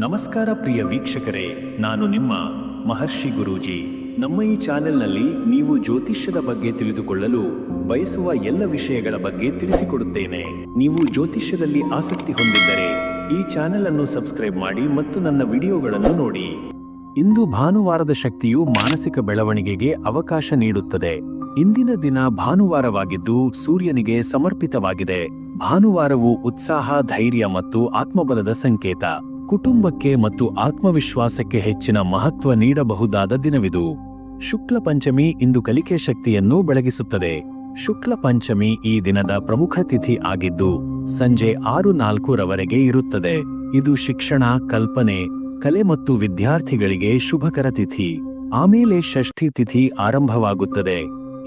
ನಮಸ್ಕಾರ ಪ್ರಿಯ ವೀಕ್ಷಕರೇ, ನಾನು ನಿಮ್ಮ ಮಹರ್ಷಿ ಗುರೂಜಿ. ನಮ್ಮ ಈ ಚಾನೆಲ್ನಲ್ಲಿ ನೀವು ಜ್ಯೋತಿಷ್ಯದ ಬಗ್ಗೆ ತಿಳಿದುಕೊಳ್ಳಲು ಬಯಸುವ ಎಲ್ಲ ವಿಷಯಗಳ ಬಗ್ಗೆ ತಿಳಿಸಿಕೊಡುತ್ತೇನೆ. ನೀವು ಜ್ಯೋತಿಷ್ಯದಲ್ಲಿ ಆಸಕ್ತಿ ಹೊಂದಿದ್ದರೆ ಈ ಚಾನೆಲ್ ಅನ್ನು ಸಬ್ಸ್ಕ್ರೈಬ್ ಮಾಡಿ ಮತ್ತು ನನ್ನ ವಿಡಿಯೋಗಳನ್ನು ನೋಡಿ. ಇಂದು ಭಾನುವಾರದ ಶಕ್ತಿಯು ಮಾನಸಿಕ ಬೆಳವಣಿಗೆಗೆ ಅವಕಾಶ ನೀಡುತ್ತದೆ. ಇಂದಿನ ದಿನ ಭಾನುವಾರವಾಗಿದ್ದು ಸೂರ್ಯನಿಗೆ ಸಮರ್ಪಿತವಾಗಿದೆ. ಭಾನುವಾರವು ಉತ್ಸಾಹ, ಧೈರ್ಯ ಮತ್ತು ಆತ್ಮಬಲದ ಸಂಕೇತ. ಕುಟುಂಬಕ್ಕೆ ಮತ್ತು ಆತ್ಮವಿಶ್ವಾಸಕ್ಕೆ ಹೆಚ್ಚಿನ ಮಹತ್ವ ನೀಡಬಹುದಾದ ದಿನವಿದು. ಶುಕ್ಲ ಪಂಚಮಿ ಇಂದು ಕಲಿಕೆ ಶಕ್ತಿಯನ್ನು ಬೆಳಗಿಸುತ್ತದೆ. ಶುಕ್ಲ ಪಂಚಮಿ ಈ ದಿನದ ಪ್ರಮುಖ ತಿಥಿ ಆಗಿದ್ದು ಸಂಜೆ 6:04 ಇರುತ್ತದೆ. ಇದು ಶಿಕ್ಷಣ, ಕಲ್ಪನೆ, ಕಲೆ ಮತ್ತು ವಿದ್ಯಾರ್ಥಿಗಳಿಗೆ ಶುಭಕರ ತಿಥಿ. ಆಮೇಲೆ ಷಷ್ಠಿ ತಿಥಿ ಆರಂಭವಾಗುತ್ತದೆ.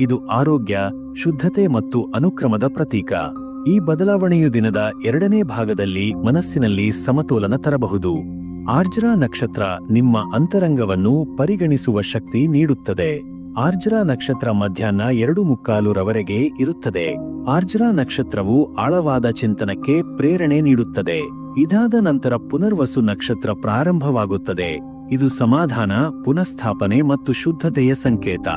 ಇದು ಆರೋಗ್ಯ, ಶುದ್ಧತೆ ಮತ್ತು ಅನುಕ್ರಮದ ಪ್ರತೀಕ. ಈ ಬದಲಾವಣೆಯು ದಿನದ 2ನೇ ಭಾಗದಲ್ಲಿ ಮನಸ್ಸಿನಲ್ಲಿ ಸಮತೋಲನ ತರಬಹುದು. ಆರ್ದ್ರಾ ನಕ್ಷತ್ರ ನಿಮ್ಮ ಅಂತರಂಗವನ್ನು ಪರಿಗಣಿಸುವ ಶಕ್ತಿ ನೀಡುತ್ತದೆ. ಆರ್ದ್ರಾ ನಕ್ಷತ್ರ ಮಧ್ಯಾಹ್ನ 2:45 ಇರುತ್ತದೆ. ಆರ್ದ್ರಾ ನಕ್ಷತ್ರವು ಆಳವಾದ ಚಿಂತನಕ್ಕೆ ಪ್ರೇರಣೆ ನೀಡುತ್ತದೆ. ಇದಾದ ನಂತರ ಪುನರ್ವಸು ನಕ್ಷತ್ರ ಪ್ರಾರಂಭವಾಗುತ್ತದೆ. ಇದು ಸಮಾಧಾನ, ಪುನಃಸ್ಥಾಪನೆ ಮತ್ತು ಶುದ್ಧತೆಯ ಸಂಕೇತ.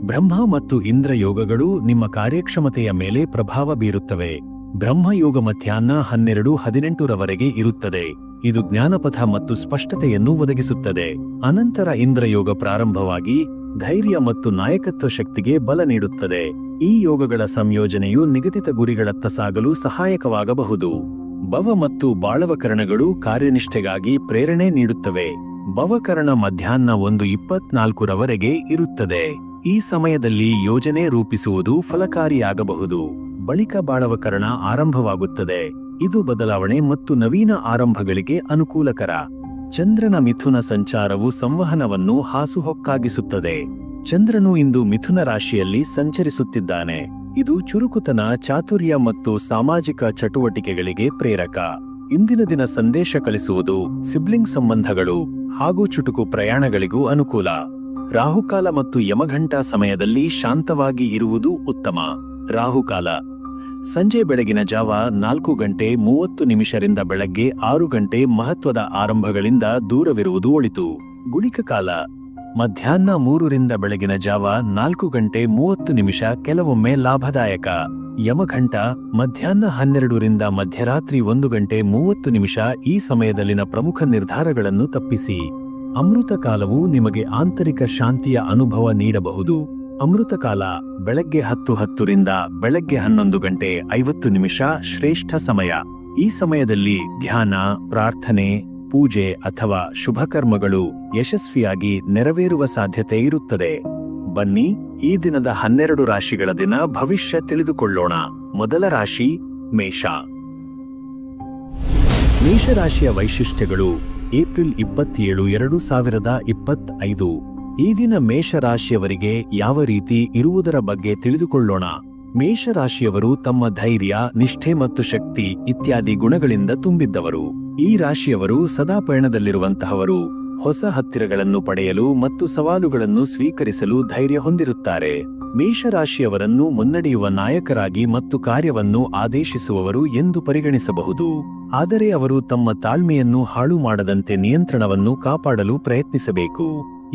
ಬ್ರಹ್ಮ ಮತ್ತು ಇಂದ್ರ ಯೋಗಗಳು ನಿಮ್ಮ ಕಾರ್ಯಕ್ಷಮತೆಯ ಮೇಲೆ ಪ್ರಭಾವ ಬೀರುತ್ತವೆ. ಬ್ರಹ್ಮಯೋಗ ಮಧ್ಯಾಹ್ನ 12:18 ಇರುತ್ತದೆ. ಇದು ಜ್ಞಾನಪಥ ಮತ್ತು ಸ್ಪಷ್ಟತೆಯನ್ನು ಒದಗಿಸುತ್ತದೆ. ಅನಂತರ ಇಂದ್ರಯೋಗ ಪ್ರಾರಂಭವಾಗಿ ಧೈರ್ಯ ಮತ್ತು ನಾಯಕತ್ವ ಶಕ್ತಿಗೆ ಬಲ ನೀಡುತ್ತದೆ. ಈ ಯೋಗಗಳ ಸಂಯೋಜನೆಯು ನಿಗದಿತ ಗುರಿಗಳತ್ತ ಸಾಗಲು ಸಹಾಯಕವಾಗಬಹುದು. ಭವ ಮತ್ತು ಬಾಳವಕರಣಗಳು ಕಾರ್ಯನಿಷ್ಠೆಗಾಗಿ ಪ್ರೇರಣೆ ನೀಡುತ್ತವೆ. ಭವಕರಣ ಮಧ್ಯಾಹ್ನ 1:24 ಇರುತ್ತದೆ. ಈ ಸಮಯದಲ್ಲಿ ಯೋಜನೆ ರೂಪಿಸುವುದು ಫಲಕಾರಿಯಾಗಬಹುದು. ಬಳಿಕ ಬಾಳವಕರಣ ಆರಂಭವಾಗುತ್ತದೆ. ಇದು ಬದಲಾವಣೆ ಮತ್ತು ನವೀನ ಆರಂಭಗಳಿಗೆ ಅನುಕೂಲಕರ. ಚಂದ್ರನ ಮಿಥುನ ಸಂಚಾರವು ಸಂವಹನವನ್ನು ಹಾಸುಹೊಕ್ಕಾಗಿಸುತ್ತದೆ. ಚಂದ್ರನು ಇಂದು ಮಿಥುನ ರಾಶಿಯಲ್ಲಿ ಸಂಚರಿಸುತ್ತಿದ್ದಾನೆ. ಇದು ಚುರುಕುತನ, ಚಾತುರ್ಯ ಮತ್ತು ಸಾಮಾಜಿಕ ಚಟುವಟಿಕೆಗಳಿಗೆ ಪ್ರೇರಕ. ಇಂದಿನ ದಿನ ಸಂದೇಶ ಕಳಿಸುವುದು, ಸಿಬ್ಲಿಂಗ್ ಸಂಬಂಧಗಳು ಹಾಗೂ ಚುಟುಕು ಪ್ರಯಾಣಗಳಿಗೂ ಅನುಕೂಲ. ರಾಹುಕಾಲ ಮತ್ತು ಯಮಘಂಟಾ ಸಮಯದಲ್ಲಿ ಶಾಂತವಾಗಿ ಇರುವುದು ಉತ್ತಮ. ರಾಹುಕಾಲ ಸಂಜೆ ಬೆಳಗಿನ ಜಾವ 4:30 ಬೆಳಗ್ಗೆ 6 ಮಹತ್ವದ ಆರಂಭಗಳಿಂದ ದೂರವಿರುವುದು ಒಳಿತು. ಗುಳಿಕ ಕಾಲ ಮಧ್ಯಾಹ್ನ 3 ಬೆಳಗಿನ ಜಾವ 4:30 ಕೆಲವೊಮ್ಮೆ ಲಾಭದಾಯಕ. ಯಮಘಂಟ ಮಧ್ಯಾಹ್ನ 12 ಮಧ್ಯರಾತ್ರಿ 1:30 ಈ ಸಮಯದಲ್ಲಿನ ಪ್ರಮುಖ ನಿರ್ಧಾರಗಳನ್ನು ತಪ್ಪಿಸಿ. ಅಮೃತ ಕಾಲವು ನಿಮಗೆ ಆಂತರಿಕ ಶಾಂತಿಯ ಅನುಭವ ನೀಡಬಹುದು. ಅಮೃತಕಾಲ ಬೆಳಗ್ಗೆ 10:10 ಬೆಳಗ್ಗೆ 11:50 ಶ್ರೇಷ್ಠ ಸಮಯ. ಈ ಸಮಯದಲ್ಲಿ ಧ್ಯಾನ, ಪ್ರಾರ್ಥನೆ, ಪೂಜೆ ಅಥವಾ ಶುಭಕರ್ಮಗಳು ಯಶಸ್ವಿಯಾಗಿ ನೆರವೇರುವ ಸಾಧ್ಯತೆ ಇರುತ್ತದೆ. ಬನ್ನಿ, ಈ ದಿನದ 12 ರಾಶಿಗಳ ದಿನ ಭವಿಷ್ಯ ತಿಳಿದುಕೊಳ್ಳೋಣ. ಮೊದಲ ರಾಶಿ ಮೇಷ. ಮೇಷರಾಶಿಯ ವೈಶಿಷ್ಟ್ಯಗಳು. ಏಪ್ರಿಲ್ 27, 2025 ಈ ದಿನ ಮೇಷರಾಶಿಯವರಿಗೆ ಯಾವ ರೀತಿ ಇರುವುದರ ಬಗ್ಗೆ ತಿಳಿದುಕೊಳ್ಳೋಣ. ಮೇಷರಾಶಿಯವರು ತಮ್ಮ ಧೈರ್ಯ, ನಿಷ್ಠೆ ಮತ್ತು ಶಕ್ತಿ ಇತ್ಯಾದಿ ಗುಣಗಳಿಂದ ತುಂಬಿದ್ದವರು. ಈ ರಾಶಿಯವರು ಸದಾ ಪಯಣದಲ್ಲಿರುವಂತಹವರು. ಹೊಸ ಹತ್ತಿರಗಳನ್ನು ಪಡೆಯಲು ಮತ್ತು ಸವಾಲುಗಳನ್ನು ಸ್ವೀಕರಿಸಲು ಧೈರ್ಯ ಹೊಂದಿರುತ್ತಾರೆ. ಮೇಷರಾಶಿಯವರನ್ನು ಮುನ್ನಡೆಯುವ ನಾಯಕರಾಗಿ ಮತ್ತು ಕಾರ್ಯವನ್ನು ಆದೇಶಿಸುವವರು ಎಂದು ಪರಿಗಣಿಸಬಹುದು. ಆದರೆ ಅವರು ತಮ್ಮ ತಾಳ್ಮೆಯನ್ನು ಹಾಳು ಮಾಡದಂತೆ ನಿಯಂತ್ರಣವನ್ನು ಕಾಪಾಡಲು ಪ್ರಯತ್ನಿಸಬೇಕು.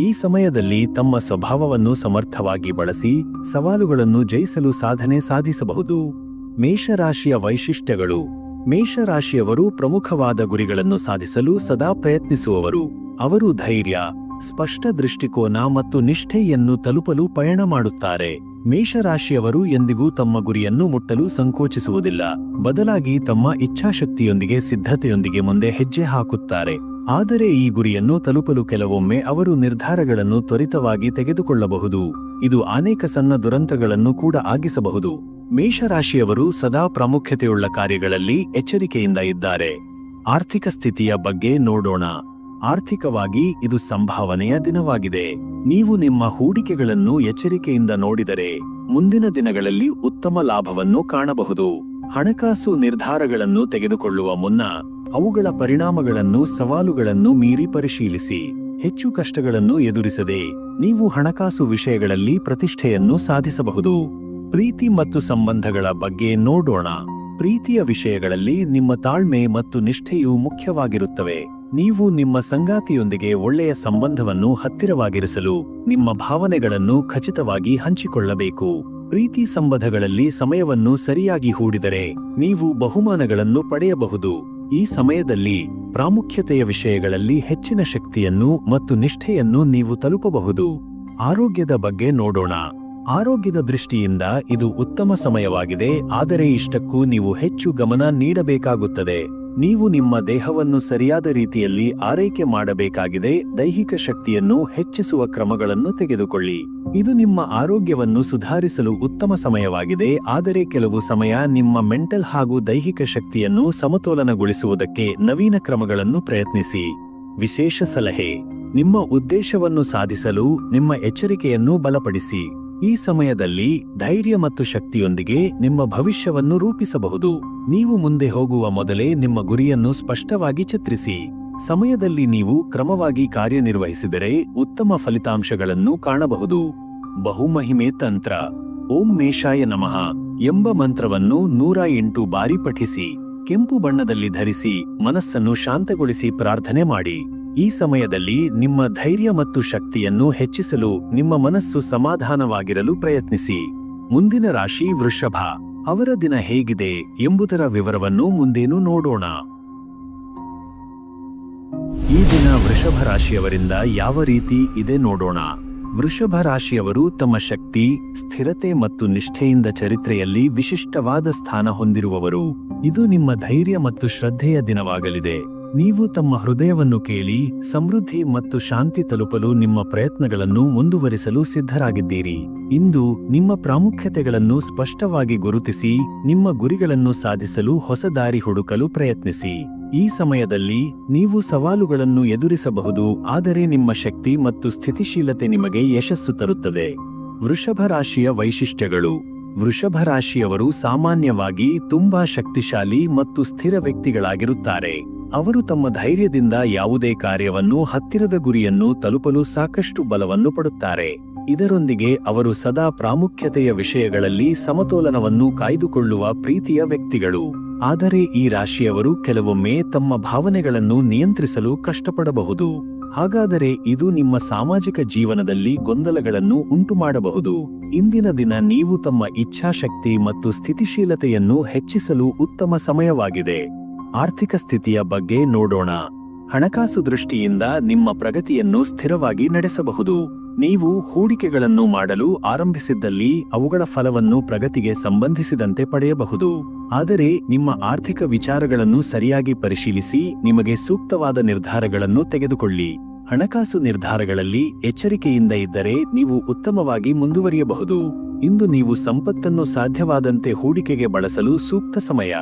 ಈ ಸಮಯದಲ್ಲಿ ತಮ್ಮ ಸ್ವಭಾವವನ್ನು ಸಮರ್ಥವಾಗಿ ಬಳಸಿ ಸವಾಲುಗಳನ್ನು ಜಯಿಸಲು ಸಾಧನೆ ಸಾಧಿಸಬಹುದು. ಮೇಷರಾಶಿಯ ವೈಶಿಷ್ಟ್ಯಗಳು. ಮೇಷರಾಶಿಯವರು ಪ್ರಮುಖವಾದ ಗುರಿಗಳನ್ನು ಸಾಧಿಸಲು ಸದಾ ಪ್ರಯತ್ನಿಸುವವರು. ಅವರು ಧೈರ್ಯ, ಸ್ಪಷ್ಟ ದೃಷ್ಟಿಕೋನ ಮತ್ತು ನಿಷ್ಠೆಯನ್ನು ತಲುಪಲು ಪಯಣ ಮಾಡುತ್ತಾರೆ. ಮೇಷರಾಶಿಯವರು ಎಂದಿಗೂ ತಮ್ಮ ಗುರಿಯನ್ನು ಮುಟ್ಟಲು ಸಂಕೋಚಿಸುವುದಿಲ್ಲ. ಬದಲಾಗಿ ತಮ್ಮ ಇಚ್ಛಾಶಕ್ತಿಯೊಂದಿಗೆ ಸಿದ್ಧತೆಯೊಂದಿಗೆ ಮುಂದೆ ಹೆಜ್ಜೆ ಹಾಕುತ್ತಾರೆ. ಆದರೆ ಈ ಗುರಿಯನ್ನು ತಲುಪಲು ಕೆಲವೊಮ್ಮೆ ಅವರು ನಿರ್ಧಾರಗಳನ್ನು ತ್ವರಿತವಾಗಿ ತೆಗೆದುಕೊಳ್ಳಬಹುದು. ಇದು ಅನೇಕ ಸಣ್ಣ ದುರಂತಗಳನ್ನು ಕೂಡ ಆಗಿಸಬಹುದು. ಮೇಷರಾಶಿಯವರು ಸದಾ ಪ್ರಾಮುಖ್ಯತೆಯುಳ್ಳ ಕಾರ್ಯಗಳಲ್ಲಿ ಎಚ್ಚರಿಕೆಯಿಂದ ಇದ್ದಾರೆ. ಆರ್ಥಿಕ ಸ್ಥಿತಿಯ ಬಗ್ಗೆ ನೋಡೋಣ. ಆರ್ಥಿಕವಾಗಿ ಇದು ಸಂಭಾವನೆಯ ದಿನವಾಗಿದೆ. ನೀವು ನಿಮ್ಮ ಹೂಡಿಕೆಗಳನ್ನು ಎಚ್ಚರಿಕೆಯಿಂದ ನೋಡಿದರೆ ಮುಂದಿನ ದಿನಗಳಲ್ಲಿ ಉತ್ತಮ ಲಾಭವನ್ನು ಕಾಣಬಹುದು. ಹಣಕಾಸು ನಿರ್ಧಾರಗಳನ್ನು ತೆಗೆದುಕೊಳ್ಳುವ ಮುನ್ನ ಅವುಗಳ ಪರಿಣಾಮಗಳನ್ನು, ಸವಾಲುಗಳನ್ನು ಮೀರಿ ಪರಿಶೀಲಿಸಿ. ಹೆಚ್ಚು ಕಷ್ಟಗಳನ್ನು ಎದುರಿಸದೆ ನೀವು ಹಣಕಾಸು ವಿಷಯಗಳಲ್ಲಿ ಪ್ರತಿಷ್ಠೆಯನ್ನು ಸಾಧಿಸಬಹುದು. ಪ್ರೀತಿ ಮತ್ತು ಸಂಬಂಧಗಳ ಬಗ್ಗೆ ನೋಡೋಣ. ಪ್ರೀತಿಯ ವಿಷಯಗಳಲ್ಲಿ ನಿಮ್ಮ ತಾಳ್ಮೆ ಮತ್ತು ನಿಷ್ಠೆಯು ಮುಖ್ಯವಾಗಿರುತ್ತವೆ. ನೀವು ನಿಮ್ಮ ಸಂಗಾತಿಯೊಂದಿಗೆ ಒಳ್ಳೆಯ ಸಂಬಂಧವನ್ನು ಹತ್ತಿರವಾಗಿರಿಸಲು ನಿಮ್ಮ ಭಾವನೆಗಳನ್ನು ಖಚಿತವಾಗಿ ಹಂಚಿಕೊಳ್ಳಬೇಕು. ಪ್ರೀತಿ ಸಂಬಂಧಗಳಲ್ಲಿ ಸಮಯವನ್ನು ಸರಿಯಾಗಿ ಹೂಡಿದರೆ ನೀವು ಬಹುಮಾನಗಳನ್ನು ಪಡೆಯಬಹುದು. ಈ ಸಮಯದಲ್ಲಿ ಪ್ರಾಮುಖ್ಯತೆಯ ವಿಷಯಗಳಲ್ಲಿ ಹೆಚ್ಚಿನ ಶಕ್ತಿಯನ್ನು ಮತ್ತು ನಿಷ್ಠೆಯನ್ನು ನೀವು ತಲುಪಬಹುದು. ಆರೋಗ್ಯದ ಬಗ್ಗೆ ನೋಡೋಣ. ಆರೋಗ್ಯದ ದೃಷ್ಟಿಯಿಂದ ಇದು ಉತ್ತಮ ಸಮಯವಾಗಿದೆ, ಆದರೆ ಇಷ್ಟಕ್ಕೂ ನೀವು ಹೆಚ್ಚು ಗಮನ ನೀಡಬೇಕಾಗುತ್ತದೆ. ನೀವು ನಿಮ್ಮ ದೇಹವನ್ನು ಸರಿಯಾದ ರೀತಿಯಲ್ಲಿ ಆರೈಕೆ ಮಾಡಬೇಕಾಗಿದೆ. ದೈಹಿಕ ಶಕ್ತಿಯನ್ನು ಹೆಚ್ಚಿಸುವ ಕ್ರಮಗಳನ್ನು ತೆಗೆದುಕೊಳ್ಳಿ. ಇದು ನಿಮ್ಮ ಆರೋಗ್ಯವನ್ನು ಸುಧಾರಿಸಲು ಉತ್ತಮ ಸಮಯವಾಗಿದೆ, ಆದರೆ ಕೆಲವು ಸಮಯ ನಿಮ್ಮ ಮೆಂಟಲ್ ಹಾಗೂ ದೈಹಿಕ ಶಕ್ತಿಯನ್ನು ಸಮತೋಲನಗೊಳಿಸುವುದಕ್ಕೆ ನವೀನ ಕ್ರಮಗಳನ್ನು ಪ್ರಯತ್ನಿಸಿ. ವಿಶೇಷ ಸಲಹೆ: ನಿಮ್ಮ ಉದ್ದೇಶವನ್ನು ಸಾಧಿಸಲು ನಿಮ್ಮ ಎಚ್ಚರಿಕೆಯನ್ನು ಬಲಪಡಿಸಿ. ಈ ಸಮಯದಲ್ಲಿ ಧೈರ್ಯ ಮತ್ತು ಶಕ್ತಿಯೊಂದಿಗೆ ನಿಮ್ಮ ಭವಿಷ್ಯವನ್ನು ರೂಪಿಸಬಹುದು. ನೀವು ಮುಂದೆ ಹೋಗುವ ಮೊದಲೇ ನಿಮ್ಮ ಗುರಿಯನ್ನು ಸ್ಪಷ್ಟವಾಗಿ ಚಿತ್ರಿಸಿ. ಸಮಯದಲ್ಲಿ ನೀವು ಕ್ರಮವಾಗಿ ಕಾರ್ಯನಿರ್ವಹಿಸಿದರೆ ಉತ್ತಮ ಫಲಿತಾಂಶಗಳನ್ನು ಕಾಣಬಹುದು. ಬಹುಮಹಿಮೆ ತಂತ್ರ. ಓಂ ಮೇಷಾಯ ನಮಃ ಎಂಬ ಮಂತ್ರವನ್ನು 108 ಬಾರಿ ಪಠಿಸಿ. ಕೆಂಪು ಬಣ್ಣದಲ್ಲಿ ಧರಿಸಿ ಮನಸ್ಸನ್ನು ಶಾಂತಗೊಳಿಸಿ ಪ್ರಾರ್ಥನೆ ಮಾಡಿ. ಈ ಸಮಯದಲ್ಲಿ ನಿಮ್ಮ ಧೈರ್ಯ ಮತ್ತು ಶಕ್ತಿಯನ್ನು ಹೆಚ್ಚಿಸಲು ನಿಮ್ಮ ಮನಸ್ಸು ಸಮಾಧಾನವಾಗಿರಲು ಪ್ರಯತ್ನಿಸಿ. ಮುಂದಿನ ರಾಶಿ ವೃಷಭ. ಅವರ ದಿನ ಹೇಗಿದೆ ಎಂಬುದರ ವಿವರವನ್ನು ಮುಂದೇನು ನೋಡೋಣ. ಈ ದಿನ ವೃಷಭ ರಾಶಿಯವರಿಂದ ಯಾವ ರೀತಿ ಇದೆ ನೋಡೋಣ. ವೃಷಭ ರಾಶಿಯವರು ತಮ್ಮ ಶಕ್ತಿ, ಸ್ಥಿರತೆ ಮತ್ತು ನಿಷ್ಠೆಯಿಂದ ಚರಿತ್ರೆಯಲ್ಲಿ ವಿಶಿಷ್ಟವಾದ ಸ್ಥಾನ ಹೊಂದಿರುವವರು. ಇದು ನಿಮ್ಮ ಧೈರ್ಯ ಮತ್ತು ಶ್ರದ್ಧೆಯ ದಿನವಾಗಲಿದೆ. ನೀವು ತಮ್ಮ ಹೃದಯವನ್ನು ಕೇಳಿ ಸಮೃದ್ಧಿ ಮತ್ತು ಶಾಂತಿ ತಲುಪಲು ನಿಮ್ಮ ಪ್ರಯತ್ನಗಳನ್ನು ಮುಂದುವರಿಸಲು ಸಿದ್ಧರಾಗಿದ್ದೀರಿ. ಇಂದು ನಿಮ್ಮ ಪ್ರಾಮುಖ್ಯತೆಗಳನ್ನು ಸ್ಪಷ್ಟವಾಗಿ ಗುರುತಿಸಿ ನಿಮ್ಮ ಗುರಿಗಳನ್ನು ಸಾಧಿಸಲು ಹೊಸ ದಾರಿ ಹುಡುಕಲು ಪ್ರಯತ್ನಿಸಿ. ಈ ಸಮಯದಲ್ಲಿ ನೀವು ಸವಾಲುಗಳನ್ನು ಎದುರಿಸಬಹುದು, ಆದರೆ ನಿಮ್ಮ ಶಕ್ತಿ ಮತ್ತು ಸ್ಥಿತಿಶೀಲತೆ ನಿಮಗೆ ಯಶಸ್ಸು ತರುತ್ತದೆ. ವೃಷಭ ರಾಶಿಯ ವೈಶಿಷ್ಟ್ಯಗಳು. ವೃಷಭ ರಾಶಿಯವರು ಸಾಮಾನ್ಯವಾಗಿ ತುಂಬಾ ಶಕ್ತಿಶಾಲಿ ಮತ್ತು ಸ್ಥಿರ ವ್ಯಕ್ತಿಗಳಾಗಿರುತ್ತಾರೆ. ಅವರು ತಮ್ಮ ಧೈರ್ಯದಿಂದ ಯಾವುದೇ ಕಾರ್ಯವನ್ನು, ಹತ್ತಿರದ ಗುರಿಯನ್ನು ತಲುಪಲು ಸಾಕಷ್ಟು ಬಲವನ್ನು ಪಡುತ್ತಾರೆ. ಇದರೊಂದಿಗೆ ಅವರು ಸದಾ ಪ್ರಾಮುಖ್ಯತೆಯ ವಿಷಯಗಳಲ್ಲಿ ಸಮತೋಲನವನ್ನು ಕಾಯ್ದುಕೊಳ್ಳುವ ಪ್ರೀತಿಯ ವ್ಯಕ್ತಿಗಳು. ಆದರೆ ಈ ರಾಶಿಯವರು ಕೆಲವೊಮ್ಮೆ ತಮ್ಮ ಭಾವನೆಗಳನ್ನು ನಿಯಂತ್ರಿಸಲು ಕಷ್ಟಪಡಬಹುದು. ಹಾಗಾದರೆ ಇದು ನಿಮ್ಮ ಸಾಮಾಜಿಕ ಜೀವನದಲ್ಲಿ ಗೊಂದಲಗಳನ್ನು ಉಂಟುಮಾಡಬಹುದು. ಇಂದಿನ ದಿನ ನೀವು ತಮ್ಮ ಇಚ್ಛಾಶಕ್ತಿ ಮತ್ತು ಸ್ಥಿತಿಶೀಲತೆಯನ್ನು ಹೆಚ್ಚಿಸಲು ಉತ್ತಮ ಸಮಯವಾಗಿದೆ. ಆರ್ಥಿಕ ಸ್ಥಿತಿಯ ಬಗ್ಗೆ ನೋಡೋಣ. ಹಣಕಾಸು ದೃಷ್ಟಿಯಿಂದ ನಿಮ್ಮ ಪ್ರಗತಿಯನ್ನು ಸ್ಥಿರವಾಗಿ ನಡೆಸಬಹುದು. ನೀವು ಹೂಡಿಕೆಗಳನ್ನು ಮಾಡಲು ಆರಂಭಿಸಿದ್ದಲ್ಲಿ ಅವುಗಳ ಫಲವನ್ನು ಪ್ರಗತಿಗೆ ಸಂಬಂಧಿಸಿದಂತೆ ಪಡೆಯಬಹುದು. ಆದರೆ ನಿಮ್ಮ ಆರ್ಥಿಕ ವಿಚಾರಗಳನ್ನು ಸರಿಯಾಗಿ ಪರಿಶೀಲಿಸಿ ನಿಮಗೆ ಸೂಕ್ತವಾದ ನಿರ್ಧಾರಗಳನ್ನು ತೆಗೆದುಕೊಳ್ಳಿ. ಹಣಕಾಸು ನಿರ್ಧಾರಗಳಲ್ಲಿ ಎಚ್ಚರಿಕೆಯಿಂದ ಇದ್ದರೆ ನೀವು ಉತ್ತಮವಾಗಿ ಮುಂದುವರಿಯಬಹುದು. ಇಂದು ನೀವು ಸಂಪತ್ತನ್ನು ಸಾಧ್ಯವಾದಂತೆ ಹೂಡಿಕೆಗೆ ಬಳಸಲು ಸೂಕ್ತ ಸಮಯ.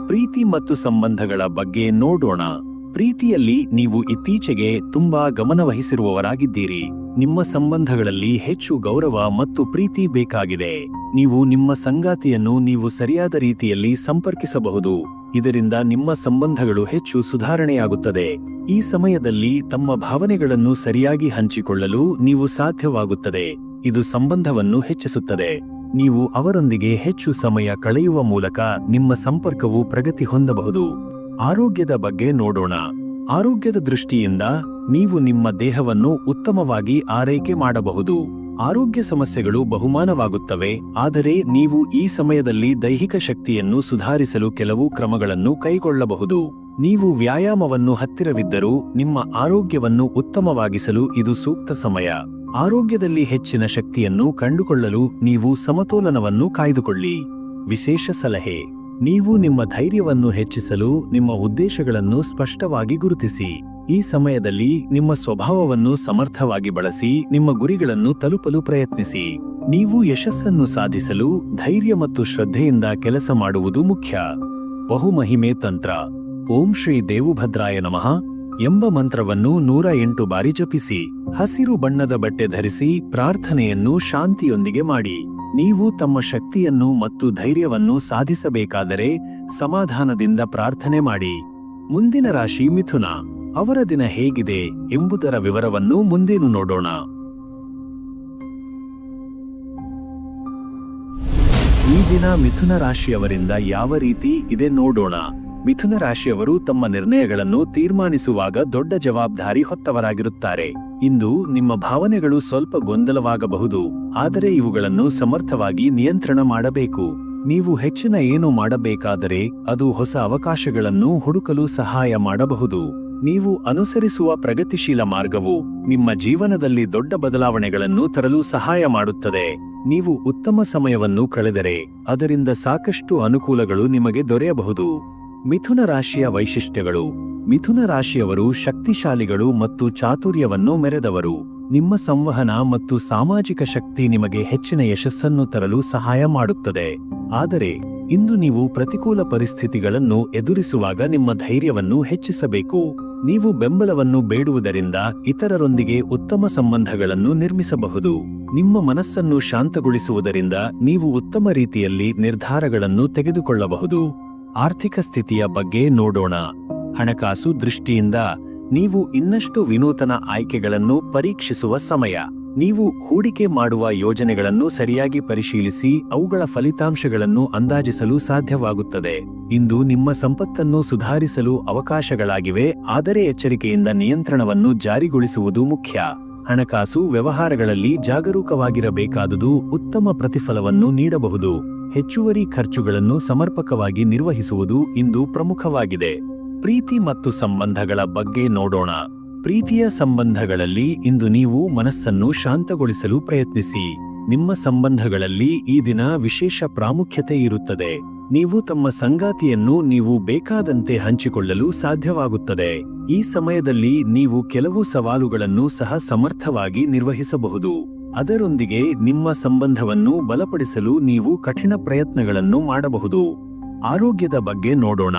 ಪ್ರೀತಿ ಮತ್ತು ಸಂಬಂಧಗಳ ಬಗ್ಗೆ ನೋಡೋಣ. ಪ್ರೀತಿಯಲ್ಲಿ ನೀವು ಇತ್ತೀಚೆಗೆ ತುಂಬಾ ಗಮನವಹಿಸಿರುವವರಾಗಿದ್ದೀರಿ. ನಿಮ್ಮ ಸಂಬಂಧಗಳಲ್ಲಿ ಹೆಚ್ಚು ಗೌರವ ಮತ್ತು ಪ್ರೀತಿ ಬೇಕಾಗಿದೆ. ನೀವು ನಿಮ್ಮ ಸಂಗಾತಿಯನ್ನು ನೀವು ಸರಿಯಾದ ರೀತಿಯಲ್ಲಿ ಸಂಪರ್ಕಿಸಬಹುದು. ಇದರಿಂದ ನಿಮ್ಮ ಸಂಬಂಧಗಳು ಹೆಚ್ಚು ಸುಧಾರಣೆಯಾಗುತ್ತದೆ. ಈ ಸಮಯದಲ್ಲಿ ತಮ್ಮ ಭಾವನೆಗಳನ್ನು ಸರಿಯಾಗಿ ಹಂಚಿಕೊಳ್ಳಲು ನೀವು ಸಾಧ್ಯವಾಗುತ್ತದೆ. ಇದು ಸಂಬಂಧವನ್ನು ಹೆಚ್ಚಿಸುತ್ತದೆ. ನೀವು ಅವರೊಂದಿಗೆ ಹೆಚ್ಚು ಸಮಯ ಕಳೆಯುವ ಮೂಲಕ ನಿಮ್ಮ ಸಂಪರ್ಕವು ಪ್ರಗತಿ ಹೊಂದಬಹುದು. ಆರೋಗ್ಯದ ಬಗ್ಗೆ ನೋಡೋಣ. ಆರೋಗ್ಯದ ದೃಷ್ಟಿಯಿಂದ ನೀವು ನಿಮ್ಮ ದೇಹವನ್ನು ಉತ್ತಮವಾಗಿ ಆರೈಕೆ ಮಾಡಬಹುದು. ಆರೋಗ್ಯ ಸಮಸ್ಯೆಗಳು ಬಹುಮಾನವಾಗುತ್ತವೆ, ಆದರೆ ನೀವು ಈ ಸಮಯದಲ್ಲಿ ದೈಹಿಕ ಶಕ್ತಿಯನ್ನು ಸುಧಾರಿಸಲು ಕೆಲವು ಕ್ರಮಗಳನ್ನು ಕೈಗೊಳ್ಳಬಹುದು. ನೀವು ವ್ಯಾಯಾಮವನ್ನು ಹತ್ತಿರವಿದ್ದರೂ ನಿಮ್ಮ ಆರೋಗ್ಯವನ್ನು ಉತ್ತಮವಾಗಿಸಲು ಇದು ಸೂಕ್ತ ಸಮಯ. ಆರೋಗ್ಯದಲ್ಲಿ ಹೆಚ್ಚಿನ ಶಕ್ತಿಯನ್ನು ಕಂಡುಕೊಳ್ಳಲು ನೀವು ಸಮತೋಲನವನ್ನು ಕಾಯ್ದುಕೊಳ್ಳಿ. ವಿಶೇಷ ಸಲಹೆ: ನೀವು ನಿಮ್ಮ ಧೈರ್ಯವನ್ನು ಹೆಚ್ಚಿಸಲು ನಿಮ್ಮ ಉದ್ದೇಶಗಳನ್ನು ಸ್ಪಷ್ಟವಾಗಿ ಗುರುತಿಸಿ. ಈ ಸಮಯದಲ್ಲಿ ನಿಮ್ಮ ಸ್ವಭಾವವನ್ನು ಸಮರ್ಥವಾಗಿ ಬಳಸಿ ನಿಮ್ಮ ಗುರಿಗಳನ್ನು ತಲುಪಲು ಪ್ರಯತ್ನಿಸಿ. ನೀವು ಯಶಸ್ಸನ್ನು ಸಾಧಿಸಲು ಧೈರ್ಯ ಮತ್ತು ಶ್ರದ್ಧೆಯಿಂದ ಕೆಲಸ ಮಾಡುವುದು ಮುಖ್ಯ. ಬಹುಮಹಿಮೆ ತಂತ್ರ. ಓಂ ಶ್ರೀ ದೇವುಭದ್ರಾಯ ನಮಃ ಎಂಬ ಮಂತ್ರವನ್ನು 108 ಬಾರಿ ಜಪಿಸಿ. ಹಸಿರು ಬಣ್ಣದ ಬಟ್ಟೆ ಧರಿಸಿ ಪ್ರಾರ್ಥನೆಯನ್ನು ಶಾಂತಿಯೊಂದಿಗೆ ಮಾಡಿ. ನೀವು ತಮ್ಮ ಶಕ್ತಿಯನ್ನು ಮತ್ತು ಧೈರ್ಯವನ್ನು ಸಾಧಿಸಬೇಕಾದರೆ ಸಮಾಧಾನದಿಂದ ಪ್ರಾರ್ಥನೆ ಮಾಡಿ. ಮುಂದಿನ ರಾಶಿ ಮಿಥುನ. ಅವರ ದಿನ ಹೇಗಿದೆ ಎಂಬುದರ ವಿವರವನ್ನು ಮುಂದೇನು ನೋಡೋಣ. ಈ ದಿನ ಮಿಥುನ ರಾಶಿಯವರಿಂದ ಯಾವ ರೀತಿ ಇದೆ ನೋಡೋಣ. ಮಿಥುನ ರಾಶಿಯವರು ತಮ್ಮ ನಿರ್ಣಯಗಳನ್ನು ತೀರ್ಮಾನಿಸುವಾಗ ದೊಡ್ಡ ಜವಾಬ್ದಾರಿ ಹೊತ್ತವರಾಗಿರುತ್ತಾರೆ. ಇಂದು ನಿಮ್ಮ ಭಾವನೆಗಳು ಸ್ವಲ್ಪ ಗೊಂದಲವಾಗಬಹುದು, ಆದರೆ ಇವುಗಳನ್ನು ಸಮರ್ಥವಾಗಿ ನಿಯಂತ್ರಣ ಮಾಡಬೇಕು. ನೀವು ಹೆಚ್ಚಿನ ಏನು ಮಾಡಬೇಕಾದರೆ ಅದು ಹೊಸ ಅವಕಾಶಗಳನ್ನು ಹುಡುಕಲು ಸಹಾಯ ಮಾಡಬಹುದು. ನೀವು ಅನುಸರಿಸುವ ಪ್ರಗತಿಶೀಲ ಮಾರ್ಗವು ನಿಮ್ಮ ಜೀವನದಲ್ಲಿ ದೊಡ್ಡ ಬದಲಾವಣೆಗಳನ್ನು ತರಲು ಸಹಾಯ ಮಾಡುತ್ತದೆ. ನೀವು ಉತ್ತಮ ಸಮಯವನ್ನು ಕಳೆದರೆ ಅದರಿಂದ ಸಾಕಷ್ಟು ಅನುಕೂಲಗಳು ನಿಮಗೆ ದೊರೆಯಬಹುದು. ಮಿಥುನ ರಾಶಿಯ ವೈಶಿಷ್ಟ್ಯಗಳು. ಮಿಥುನ ರಾಶಿಯವರು ಶಕ್ತಿಶಾಲಿಗಳು ಮತ್ತು ಚಾತುರ್ಯವನ್ನು ಮೆರೆದವರು. ನಿಮ್ಮ ಸಂವಹನ ಮತ್ತು ಸಾಮಾಜಿಕ ಶಕ್ತಿ ನಿಮಗೆ ಹೆಚ್ಚಿನ ಯಶಸ್ಸನ್ನು ತರಲು ಸಹಾಯ ಮಾಡುತ್ತದೆ. ಆದರೆ ಇಂದು ನೀವು ಪ್ರತಿಕೂಲ ಪರಿಸ್ಥಿತಿಗಳನ್ನು ಎದುರಿಸುವಾಗ ನಿಮ್ಮ ಧೈರ್ಯವನ್ನು ಹೆಚ್ಚಿಸಬೇಕು. ನೀವು ಬೆಂಬಲವನ್ನು ಬೇಡುವುದರಿಂದ ಇತರರೊಂದಿಗೆ ಉತ್ತಮ ಸಂಬಂಧಗಳನ್ನು ನಿರ್ಮಿಸಬಹುದು. ನಿಮ್ಮ ಮನಸ್ಸನ್ನು ಶಾಂತಗೊಳಿಸುವುದರಿಂದ ನೀವು ಉತ್ತಮ ರೀತಿಯಲ್ಲಿ ನಿರ್ಧಾರಗಳನ್ನು ತೆಗೆದುಕೊಳ್ಳಬಹುದು. ಆರ್ಥಿಕ ಸ್ಥಿತಿಯ ಬಗ್ಗೆ ನೋಡೋಣ. ಹಣಕಾಸು ದೃಷ್ಟಿಯಿಂದ ನೀವು ಇನ್ನಷ್ಟು ವಿನೂತನ ಆಯ್ಕೆಗಳನ್ನು ಪರೀಕ್ಷಿಸುವ ಸಮಯ. ನೀವು ಹೂಡಿಕೆ ಮಾಡುವ ಯೋಜನೆಗಳನ್ನು ಸರಿಯಾಗಿ ಪರಿಶೀಲಿಸಿ ಅವುಗಳ ಫಲಿತಾಂಶಗಳನ್ನು ಅಂದಾಜಿಸಲು ಸಾಧ್ಯವಾಗುತ್ತದೆ. ಇಂದು ನಿಮ್ಮ ಸಂಪತ್ತನ್ನು ಸುಧಾರಿಸಲು ಅವಕಾಶಗಳಾಗಿವೆ, ಆದರೆ ಎಚ್ಚರಿಕೆಯಿಂದ ನಿಯಂತ್ರಣವನ್ನು ಜಾರಿಗೊಳಿಸುವುದು ಮುಖ್ಯ. ಹಣಕಾಸು ವ್ಯವಹಾರಗಳಲ್ಲಿ ಜಾಗರೂಕವಾಗಿರಬೇಕಾದುದು ಉತ್ತಮ ಪ್ರತಿಫಲವನ್ನು ನೀಡಬಹುದು. ಹೆಚ್ಚುವರಿ ಖರ್ಚುಗಳನ್ನು ಸಮರ್ಪಕವಾಗಿ ನಿರ್ವಹಿಸುವುದು ಇಂದು ಪ್ರಮುಖವಾಗಿದೆ. ಪ್ರೀತಿ ಮತ್ತು ಸಂಬಂಧಗಳ ಬಗ್ಗೆ ನೋಡೋಣ. ಪ್ರೀತಿಯ ಸಂಬಂಧಗಳಲ್ಲಿ ಇಂದು ನೀವು ಮನಸ್ಸನ್ನು ಶಾಂತಗೊಳಿಸಲು ಪ್ರಯತ್ನಿಸಿ. ನಿಮ್ಮ ಸಂಬಂಧಗಳಲ್ಲಿ ಈ ದಿನ ವಿಶೇಷ ಪ್ರಾಮುಖ್ಯತೆ ಇರುತ್ತದೆ. ನೀವು ತಮ್ಮ ಸಂಗಾತಿಯನ್ನು ನೀವು ಬೇಕಾದಂತೆ ಹಂಚಿಕೊಳ್ಳಲು ಸಾಧ್ಯವಾಗುತ್ತದೆ. ಈ ಸಮಯದಲ್ಲಿ ನೀವು ಕೆಲವು ಸವಾಲುಗಳನ್ನು ಸಹ ಸಮರ್ಥವಾಗಿ ನಿರ್ವಹಿಸಬಹುದು. ಅದರೊಂದಿಗೆ ನಿಮ್ಮ ಸಂಬಂಧವನ್ನು ಬಲಪಡಿಸಲು ನೀವು ಕಠಿಣ ಪ್ರಯತ್ನಗಳನ್ನು ಮಾಡಬಹುದು. ಆರೋಗ್ಯದ ಬಗ್ಗೆ ನೋಡೋಣ.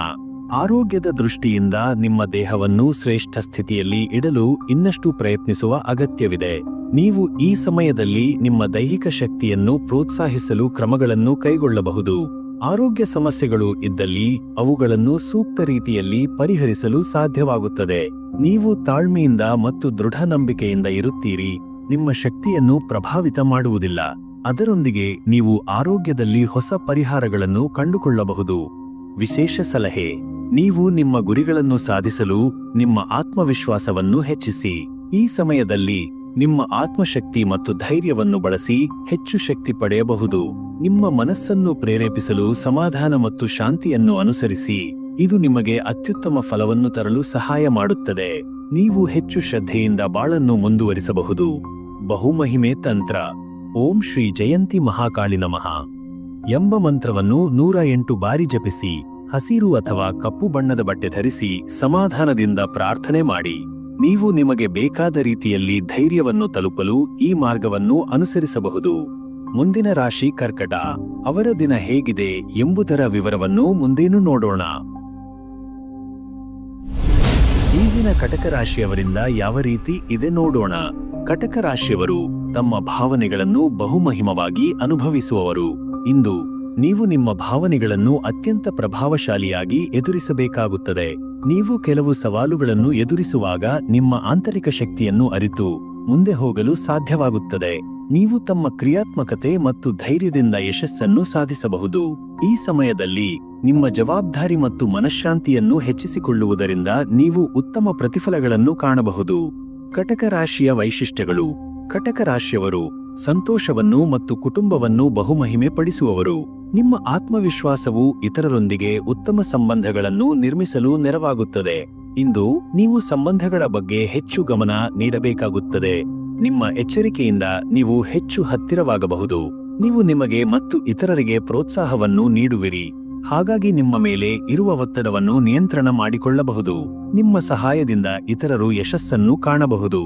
ಆರೋಗ್ಯದ ದೃಷ್ಟಿಯಿಂದ ನಿಮ್ಮ ದೇಹವನ್ನು ಶ್ರೇಷ್ಠ ಸ್ಥಿತಿಯಲ್ಲಿ ಇಡಲು ಇನ್ನಷ್ಟು ಪ್ರಯತ್ನಿಸುವ ಅಗತ್ಯವಿದೆ. ನೀವು ಈ ಸಮಯದಲ್ಲಿ ನಿಮ್ಮ ದೈಹಿಕ ಶಕ್ತಿಯನ್ನು ಪ್ರೋತ್ಸಾಹಿಸಲು ಕ್ರಮಗಳನ್ನು ಕೈಗೊಳ್ಳಬಹುದು. ಆರೋಗ್ಯ ಸಮಸ್ಯೆಗಳು ಇದ್ದಲ್ಲಿ ಅವುಗಳನ್ನು ಸೂಕ್ತ ರೀತಿಯಲ್ಲಿ ಪರಿಹರಿಸಲು ಸಾಧ್ಯವಾಗುತ್ತದೆ. ನೀವು ತಾಳ್ಮೆಯಿಂದ ಮತ್ತು ದೃಢ ನಂಬಿಕೆಯಿಂದ ಇರುತ್ತೀರಿ. ನಿಮ್ಮ ಶಕ್ತಿಯನ್ನು ಪ್ರಭಾವಿತ ಮಾಡುವುದಿಲ್ಲ. ಅದರೊಂದಿಗೆ ನೀವು ಆರೋಗ್ಯದಲ್ಲಿ ಹೊಸ ಪರಿಹಾರಗಳನ್ನು ಕಂಡುಕೊಳ್ಳಬಹುದು. ವಿಶೇಷ ಸಲಹೆ. ನೀವು ನಿಮ್ಮ ಗುರಿಗಳನ್ನು ಸಾಧಿಸಲು ನಿಮ್ಮ ಆತ್ಮವಿಶ್ವಾಸವನ್ನು ಹೆಚ್ಚಿಸಿ. ಈ ಸಮಯದಲ್ಲಿ ನಿಮ್ಮ ಆತ್ಮಶಕ್ತಿ ಮತ್ತು ಧೈರ್ಯವನ್ನು ಬಳಸಿ ಹೆಚ್ಚು ಶಕ್ತಿ ಪಡೆಯಬಹುದು. ನಿಮ್ಮ ಮನಸ್ಸನ್ನು ಪ್ರೇರೇಪಿಸಲು ಸಮಾಧಾನ ಮತ್ತು ಶಾಂತಿಯನ್ನು ಅನುಸರಿಸಿ. ಇದು ನಿಮಗೆ ಅತ್ಯುತ್ತಮ ಫಲವನ್ನು ತರಲು ಸಹಾಯ ಮಾಡುತ್ತದೆ. ನೀವು ಹೆಚ್ಚು ಶ್ರದ್ಧೆಯಿಂದ ಬಾಳನ್ನು ಮುಂದುವರಿಸಬಹುದು. ಬಹುಮಹಿಮೆ ತಂತ್ರ. ಓಂ ಶ್ರೀ ಜಯಂತಿ ಮಹಾಕಾಳಿ ನಮಃ ಎಂಬ ಮಂತ್ರವನ್ನು 108 ಬಾರಿ ಜಪಿಸಿ. ಹಸಿರು ಅಥವಾ ಕಪ್ಪು ಬಣ್ಣದ ಬಟ್ಟೆ ಧರಿಸಿ ಸಮಾಧಾನದಿಂದ ಪ್ರಾರ್ಥನೆ ಮಾಡಿ. ನೀವು ನಿಮಗೆ ಬೇಕಾದ ರೀತಿಯಲ್ಲಿ ಧೈರ್ಯವನ್ನು ತಲುಪಲು ಈ ಮಾರ್ಗವನ್ನು ಅನುಸರಿಸಬಹುದು. ಮುಂದಿನ ರಾಶಿ ಕರ್ಕಟ. ಅವರ ದಿನ ಹೇಗಿದೆ ಎಂಬುದರ ವಿವರವನ್ನು ಮುಂದೇನು ನೋಡೋಣ. ಈಗಿನ ಕಟಕ ರಾಶಿಯವರಿಂದ ಯಾವ ರೀತಿ ಇದೆ ನೋಡೋಣ. ಕಟಕ ರಾಶಿಯವರು ತಮ್ಮ ಭಾವನೆಗಳನ್ನು ಬಹುಮಹಿಮವಾಗಿ ಅನುಭವಿಸುವವರು. ಇಂದು ನೀವು ನಿಮ್ಮ ಭಾವನೆಗಳನ್ನು ಅತ್ಯಂತ ಪ್ರಭಾವಶಾಲಿಯಾಗಿ ಎದುರಿಸಬೇಕಾಗುತ್ತದೆ. ನೀವು ಕೆಲವು ಸವಾಲುಗಳನ್ನು ಎದುರಿಸುವಾಗ ನಿಮ್ಮ ಆಂತರಿಕ ಶಕ್ತಿಯನ್ನು ಅರಿತು ಮುಂದೆ ಹೋಗಲು ಸಾಧ್ಯವಾಗುತ್ತದೆ. ನೀವು ತಮ್ಮ ಕ್ರಿಯಾತ್ಮಕತೆ ಮತ್ತು ಧೈರ್ಯದಿಂದ ಯಶಸ್ಸನ್ನು ಸಾಧಿಸಬಹುದು. ಈ ಸಮಯದಲ್ಲಿ ನಿಮ್ಮ ಜವಾಬ್ದಾರಿ ಮತ್ತು ಮನಃಶಾಂತಿಯನ್ನು ಹೆಚ್ಚಿಸಿಕೊಳ್ಳುವುದರಿಂದ ನೀವು ಉತ್ತಮ ಪ್ರತಿಫಲಗಳನ್ನು ಕಾಣಬಹುದು. ಕಟಕ ರಾಶಿಯ ವೈಶಿಷ್ಟ್ಯಗಳು. ಕಟಕ ರಾಶಿಯವರು ಸಂತೋಷವನ್ನು ಮತ್ತು ಕುಟುಂಬವನ್ನು ಬಹುಮಹಿಮೆ ಪಡಿಸುವವರು. ನಿಮ್ಮ ಆತ್ಮವಿಶ್ವಾಸವು ಇತರರೊಂದಿಗೆ ಉತ್ತಮ ಸಂಬಂಧಗಳನ್ನು ನಿರ್ಮಿಸಲು ನೆರವಾಗುತ್ತದೆ. ಇಂದು ನೀವು ಸಂಬಂಧಗಳ ಬಗ್ಗೆ ಹೆಚ್ಚು ಗಮನ ನೀಡಬೇಕಾಗುತ್ತದೆ. ನಿಮ್ಮ ಎಚ್ಚರಿಕೆಯಿಂದ ನೀವು ಹೆಚ್ಚು ಹತ್ತಿರವಾಗಬಹುದು. ನೀವು ನಿಮಗೆ ಮತ್ತು ಇತರರಿಗೆ ಪ್ರೋತ್ಸಾಹವನ್ನು ನೀಡುವಿರಿ. ಹಾಗಾಗಿ ನಿಮ್ಮ ಮೇಲೆ ಇರುವ ಒತ್ತಡವನ್ನು ನಿಯಂತ್ರಣ ಮಾಡಿಕೊಳ್ಳಬಹುದು. ನಿಮ್ಮ ಸಹಾಯದಿಂದ ಇತರರು ಯಶಸ್ಸನ್ನು ಕಾಣಬಹುದು.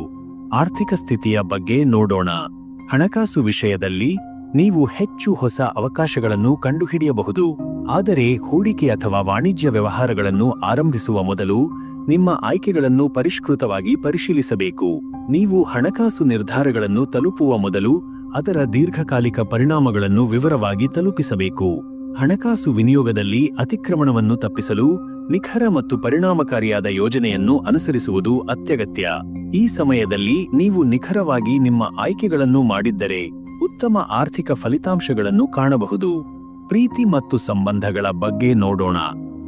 ಆರ್ಥಿಕ ಸ್ಥಿತಿಯ ಬಗ್ಗೆ ನೋಡೋಣ. ಹಣಕಾಸು ವಿಷಯದಲ್ಲಿ ನೀವು ಹೆಚ್ಚು ಹೊಸ ಅವಕಾಶಗಳನ್ನು ಕಂಡುಹಿಡಿಯಬಹುದು. ಆದರೆ ಹೂಡಿಕೆ ಅಥವಾ ವಾಣಿಜ್ಯ ವ್ಯವಹಾರಗಳನ್ನು ಆರಂಭಿಸುವ ಮೊದಲು ನಿಮ್ಮ ಆಯ್ಕೆಗಳನ್ನು ಪರಿಷ್ಕೃತವಾಗಿ ಪರಿಶೀಲಿಸಬೇಕು. ನೀವು ಹಣಕಾಸು ನಿರ್ಧಾರಗಳನ್ನು ತಲುಪುವ ಮೊದಲು ಅದರ ದೀರ್ಘಕಾಲಿಕ ಪರಿಣಾಮಗಳನ್ನು ವಿವರವಾಗಿ ತಲುಪಿಸಬೇಕು. ಹಣಕಾಸು ವಿನಿಯೋಗದಲ್ಲಿ ಅತಿಕ್ರಮಣವನ್ನು ತಪ್ಪಿಸಲು ನಿಖರ ಮತ್ತು ಪರಿಣಾಮಕಾರಿಯಾದ ಯೋಜನೆಯನ್ನು ಅನುಸರಿಸುವುದು ಅತ್ಯಗತ್ಯ. ಈ ಸಮಯದಲ್ಲಿ ನೀವು ನಿಖರವಾಗಿ ನಿಮ್ಮ ಆಯ್ಕೆಗಳನ್ನು ಮಾಡಿದ್ದರೆ ಉತ್ತಮ ಆರ್ಥಿಕ ಫಲಿತಾಂಶಗಳನ್ನು ಕಾಣಬಹುದು. ಪ್ರೀತಿ ಮತ್ತು ಸಂಬಂಧಗಳ ಬಗ್ಗೆ ನೋಡೋಣ.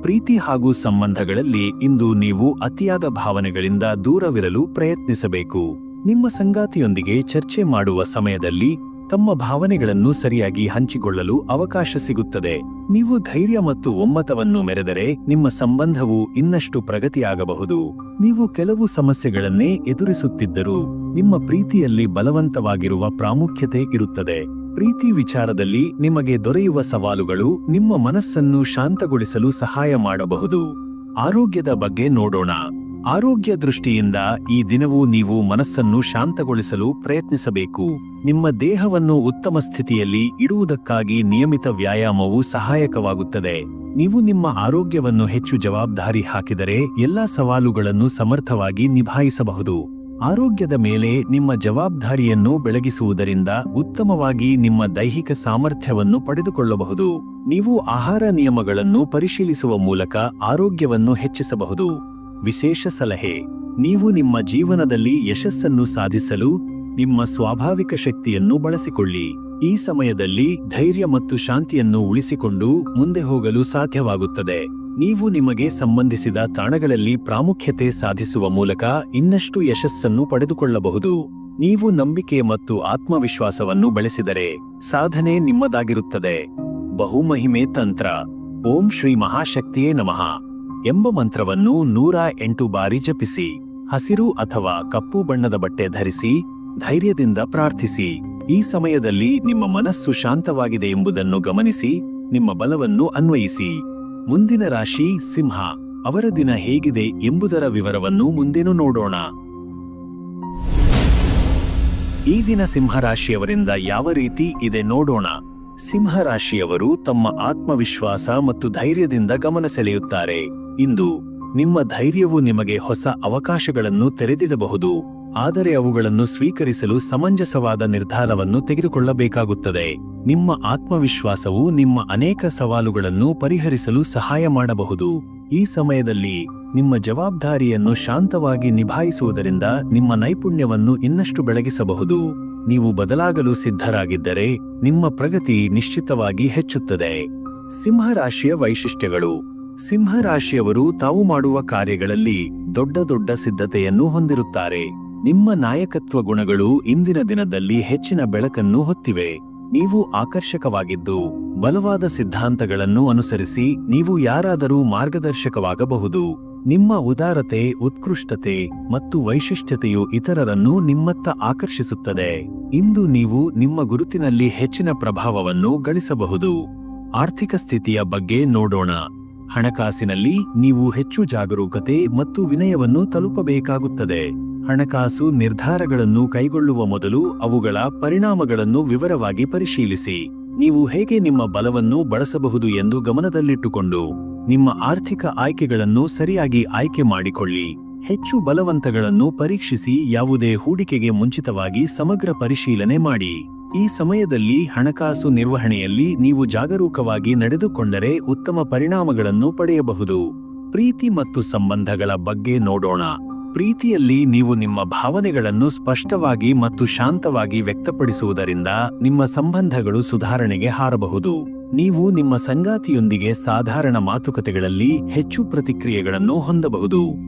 ಪ್ರೀತಿ ಹಾಗೂ ಸಂಬಂಧಗಳಲ್ಲಿ ಇಂದು ನೀವು ಅತಿಯಾದ ಭಾವನೆಗಳಿಂದ ದೂರವಿರಲು ಪ್ರಯತ್ನಿಸಬೇಕು. ನಿಮ್ಮ ಸಂಗಾತಿಯೊಂದಿಗೆ ಚರ್ಚೆ ಮಾಡುವ ಸಮಯದಲ್ಲಿ ತಮ್ಮ ಭಾವನೆಗಳನ್ನು ಸರಿಯಾಗಿ ಹಂಚಿಕೊಳ್ಳಲು ಅವಕಾಶ ಸಿಗುತ್ತದೆ. ನೀವು ಧೈರ್ಯ ಮತ್ತು ಒಮ್ಮತವನ್ನು ಮೆರೆದರೆ ನಿಮ್ಮ ಸಂಬಂಧವು ಇನ್ನಷ್ಟು ಪ್ರಗತಿಯಾಗಬಹುದು. ನೀವು ಕೆಲವು ಸಮಸ್ಯೆಗಳನ್ನೇ ಎದುರಿಸುತ್ತಿದ್ದರೂ ನಿಮ್ಮ ಪ್ರೀತಿಯಲ್ಲಿ ಬಲವಂತವಾಗಿರುವ ಪ್ರಾಮುಖ್ಯತೆ ಇರುತ್ತದೆ. ಪ್ರೀತಿ ವಿಚಾರದಲ್ಲಿ ನಿಮಗೆ ದೊರೆಯುವ ಸವಾಲುಗಳು ನಿಮ್ಮ ಮನಸ್ಸನ್ನು ಶಾಂತಗೊಳಿಸಲು ಸಹಾಯ ಮಾಡಬಹುದು. ಆರೋಗ್ಯದ ಬಗ್ಗೆ ನೋಡೋಣ. ಆರೋಗ್ಯ ದೃಷ್ಟಿಯಿಂದ ಈ ದಿನವೂ ನೀವು ಮನಸ್ಸನ್ನು ಶಾಂತಗೊಳಿಸಲು ಪ್ರಯತ್ನಿಸಬೇಕು. ನಿಮ್ಮ ದೇಹವನ್ನು ಉತ್ತಮ ಸ್ಥಿತಿಯಲ್ಲಿ ಇಡುವುದಕ್ಕಾಗಿ ನಿಯಮಿತ ವ್ಯಾಯಾಮವು ಸಹಾಯಕವಾಗುತ್ತದೆ. ನೀವು ನಿಮ್ಮ ಆರೋಗ್ಯವನ್ನು ಹೆಚ್ಚು ಜವಾಬ್ದಾರಿ ಹಾಕಿದರೆ ಎಲ್ಲಾ ಸವಾಲುಗಳನ್ನು ಸಮರ್ಥವಾಗಿ ನಿಭಾಯಿಸಬಹುದು. ಆರೋಗ್ಯದ ಮೇಲೆ ನಿಮ್ಮ ಜವಾಬ್ದಾರಿಯನ್ನು ಬೆಳಗಿಸುವುದರಿಂದ ಉತ್ತಮವಾಗಿ ನಿಮ್ಮ ದೈಹಿಕ ಸಾಮರ್ಥ್ಯವನ್ನು ಪಡೆದುಕೊಳ್ಳಬಹುದು. ನೀವು ಆಹಾರ ನಿಯಮಗಳನ್ನು ಪರಿಶೀಲಿಸುವ ಮೂಲಕ ಆರೋಗ್ಯವನ್ನು ಹೆಚ್ಚಿಸಬಹುದು. ವಿಶೇಷ ಸಲಹೆ: ನೀವು ನಿಮ್ಮ ಜೀವನದಲ್ಲಿ ಯಶಸ್ಸನ್ನು ಸಾಧಿಸಲು ನಿಮ್ಮ ಸ್ವಾಭಾವಿಕ ಶಕ್ತಿಯನ್ನು ಬಳಸಿಕೊಳ್ಳಿ. ಈ ಸಮಯದಲ್ಲಿ ಧೈರ್ಯ ಮತ್ತು ಶಾಂತಿಯನ್ನು ಉಳಿಸಿಕೊಂಡು ಮುಂದೆ ಹೋಗಲು ಸಾಧ್ಯವಾಗುತ್ತದೆ. ನೀವು ನಿಮಗೆ ಸಂಬಂಧಿಸಿದ ತಾಣಗಳಲ್ಲಿ ಪ್ರಾಮುಖ್ಯತೆ ಸಾಧಿಸುವ ಮೂಲಕ ಇನ್ನಷ್ಟು ಯಶಸ್ಸನ್ನು ಪಡೆದುಕೊಳ್ಳಬಹುದು. ನೀವು ನಂಬಿಕೆ ಮತ್ತು ಆತ್ಮವಿಶ್ವಾಸವನ್ನು ಬೆಳೆಸಿದರೆ ಸಾಧನೆ ನಿಮ್ಮದಾಗಿರುತ್ತದೆ. ಬಹುಮಹಿಮೆ ತಂತ್ರ. ಓಂ ಶ್ರೀ ಮಹಾಶಕ್ತಿಯೇ ನಮಃ ಎಂಬ ಮಂತ್ರವನ್ನು 108 ಬಾರಿ ಜಪಿಸಿ. ಹಸಿರು ಅಥವಾ ಕಪ್ಪು ಬಣ್ಣದ ಬಟ್ಟೆ ಧರಿಸಿ ಧೈರ್ಯದಿಂದ ಪ್ರಾರ್ಥಿಸಿ. ಈ ಸಮಯದಲ್ಲಿ ನಿಮ್ಮ ಮನಸ್ಸು ಶಾಂತವಾಗಿದೆ ಎಂಬುದನ್ನು ಗಮನಿಸಿ ನಿಮ್ಮ ಬಲವನ್ನು ಅನ್ವಯಿಸಿ. ಮುಂದಿನ ರಾಶಿ ಸಿಂಹ. ಅವರ ದಿನ ಹೇಗಿದೆ ಎಂಬುದರ ವಿವರವನ್ನು ಮುಂದೇನು ನೋಡೋಣ. ಈ ದಿನ ಸಿಂಹರಾಶಿಯವರಿಂದ ಯಾವ ರೀತಿ ಇದೆ ನೋಡೋಣ. ಸಿಂಹರಾಶಿಯವರು ತಮ್ಮ ಆತ್ಮವಿಶ್ವಾಸ ಮತ್ತು ಧೈರ್ಯದಿಂದ ಗಮನ ಸೆಳೆಯುತ್ತಾರೆ. ಇಂದು ನಿಮ್ಮ ಧೈರ್ಯವು ನಿಮಗೆ ಹೊಸ ಅವಕಾಶಗಳನ್ನು ತೆರೆದಿಡಬಹುದು, ಆದರೆ ಅವುಗಳನ್ನು ಸ್ವೀಕರಿಸಲು ಸಮಂಜಸವಾದ ನಿರ್ಧಾರವನ್ನು ತೆಗೆದುಕೊಳ್ಳಬೇಕಾಗುತ್ತದೆ. ನಿಮ್ಮ ಆತ್ಮವಿಶ್ವಾಸವು ನಿಮ್ಮ ಅನೇಕ ಸವಾಲುಗಳನ್ನು ಪರಿಹರಿಸಲು ಸಹಾಯ ಮಾಡಬಹುದು. ಈ ಸಮಯದಲ್ಲಿ ನಿಮ್ಮ ಜವಾಬ್ದಾರಿಯನ್ನು ಶಾಂತವಾಗಿ ನಿಭಾಯಿಸುವುದರಿಂದ ನಿಮ್ಮ ನೈಪುಣ್ಯವನ್ನು ಇನ್ನಷ್ಟು ಬೆಳಗಿಸಬಹುದು. ನೀವು ಬದಲಾಗಲು ಸಿದ್ಧರಾಗಿದ್ದರೆ ನಿಮ್ಮ ಪ್ರಗತಿ ನಿಶ್ಚಿತವಾಗಿ ಹೆಚ್ಚುತ್ತದೆ. ಸಿಂಹರಾಶಿಯ ವೈಶಿಷ್ಟ್ಯಗಳು. ಸಿಂಹರಾಶಿಯವರು ತಾವು ಮಾಡುವ ಕಾರ್ಯಗಳಲ್ಲಿ ದೊಡ್ಡ ಸಿದ್ಧತೆಯನ್ನು ಹೊಂದಿರುತ್ತಾರೆ. ನಿಮ್ಮ ನಾಯಕತ್ವ ಗುಣಗಳು ಇಂದಿನ ದಿನದಲ್ಲಿ ಹೆಚ್ಚಿನ ಬೆಳಕನ್ನು ಹೊತ್ತಿವೆ. ನೀವು ಆಕರ್ಷಕವಾಗಿದ್ದು ಬಲವಾದ ಸಿದ್ಧಾಂತಗಳನ್ನು ಅನುಸರಿಸಿ ನೀವು ಯಾರಾದರೂ ಮಾರ್ಗದರ್ಶಕವಾಗಬಹುದು. ನಿಮ್ಮ ಉದಾರತೆ, ಉತ್ಕೃಷ್ಟತೆ ಮತ್ತು ವೈಶಿಷ್ಟ್ಯತೆಯು ಇತರರನ್ನು ನಿಮ್ಮತ್ತ ಆಕರ್ಷಿಸುತ್ತದೆ. ಇಂದು ನೀವು ನಿಮ್ಮ ಗುರುತಿನಲ್ಲಿ ಹೆಚ್ಚಿನ ಪ್ರಭಾವವನ್ನು ಗಳಿಸಬಹುದು. ಆರ್ಥಿಕ ಸ್ಥಿತಿಯ ಬಗ್ಗೆ ನೋಡೋಣ. ಹಣಕಾಸಿನಲ್ಲಿ ನೀವು ಹೆಚ್ಚು ಜಾಗರೂಕತೆ ಮತ್ತು ವಿನಯವನ್ನು ತಲುಪಬೇಕಾಗುತ್ತದೆ. ಹಣಕಾಸು ನಿರ್ಧಾರಗಳನ್ನು ಕೈಗೊಳ್ಳುವ ಮೊದಲು ಅವುಗಳ ಪರಿಣಾಮಗಳನ್ನು ವಿವರವಾಗಿ ಪರಿಶೀಲಿಸಿ. ನೀವು ಹೇಗೆ ನಿಮ್ಮ ಬಲವನ್ನು ಬಳಸಬಹುದು ಎಂದು ಗಮನದಲ್ಲಿಟ್ಟುಕೊಂಡು ನಿಮ್ಮ ಆರ್ಥಿಕ ಆಯ್ಕೆಗಳನ್ನು ಸರಿಯಾಗಿ ಆಯ್ಕೆ ಮಾಡಿಕೊಳ್ಳಿ. ಹೆಚ್ಚು ಬಲವಂತಗಳನ್ನು ಪರೀಕ್ಷಿಸಿ ಯಾವುದೇ ಹೂಡಿಕೆಗೆ ಮುಂಚಿತವಾಗಿ ಸಮಗ್ರ ಪರಿಶೀಲನೆ ಮಾಡಿ. ಈ ಸಮಯದಲ್ಲಿ ಹಣಕಾಸು ನಿರ್ವಹಣೆಯಲ್ಲಿ ನೀವು ಜಾಗರೂಕವಾಗಿ ನಡೆದುಕೊಂಡರೆ ಉತ್ತಮ ಪರಿಣಾಮಗಳನ್ನು ಪಡೆಯಬಹುದು. ಪ್ರೀತಿ ಮತ್ತು ಸಂಬಂಧಗಳ ಬಗ್ಗೆ ನೋಡೋಣ. ಪ್ರೀತಿಯಲ್ಲಿ ನೀವು ನಿಮ್ಮ ಭಾವನೆಗಳನ್ನು ಸ್ಪಷ್ಟವಾಗಿ ಮತ್ತು ಶಾಂತವಾಗಿ ವ್ಯಕ್ತಪಡಿಸುವುದರಿಂದ ನಿಮ್ಮ ಸಂಬಂಧಗಳು ಸುಧಾರಣೆಗೆ ಹಾರಬಹುದು. ನೀವು ನಿಮ್ಮ ಸಂಗಾತಿಯೊಂದಿಗೆ ಸಾಧಾರಣ ಮಾತುಕತೆಗಳಲ್ಲಿ ಹೆಚ್ಚು ಪ್ರತಿಕ್ರಿಯೆಗಳನ್ನು ಹೊಂದಬಹುದು.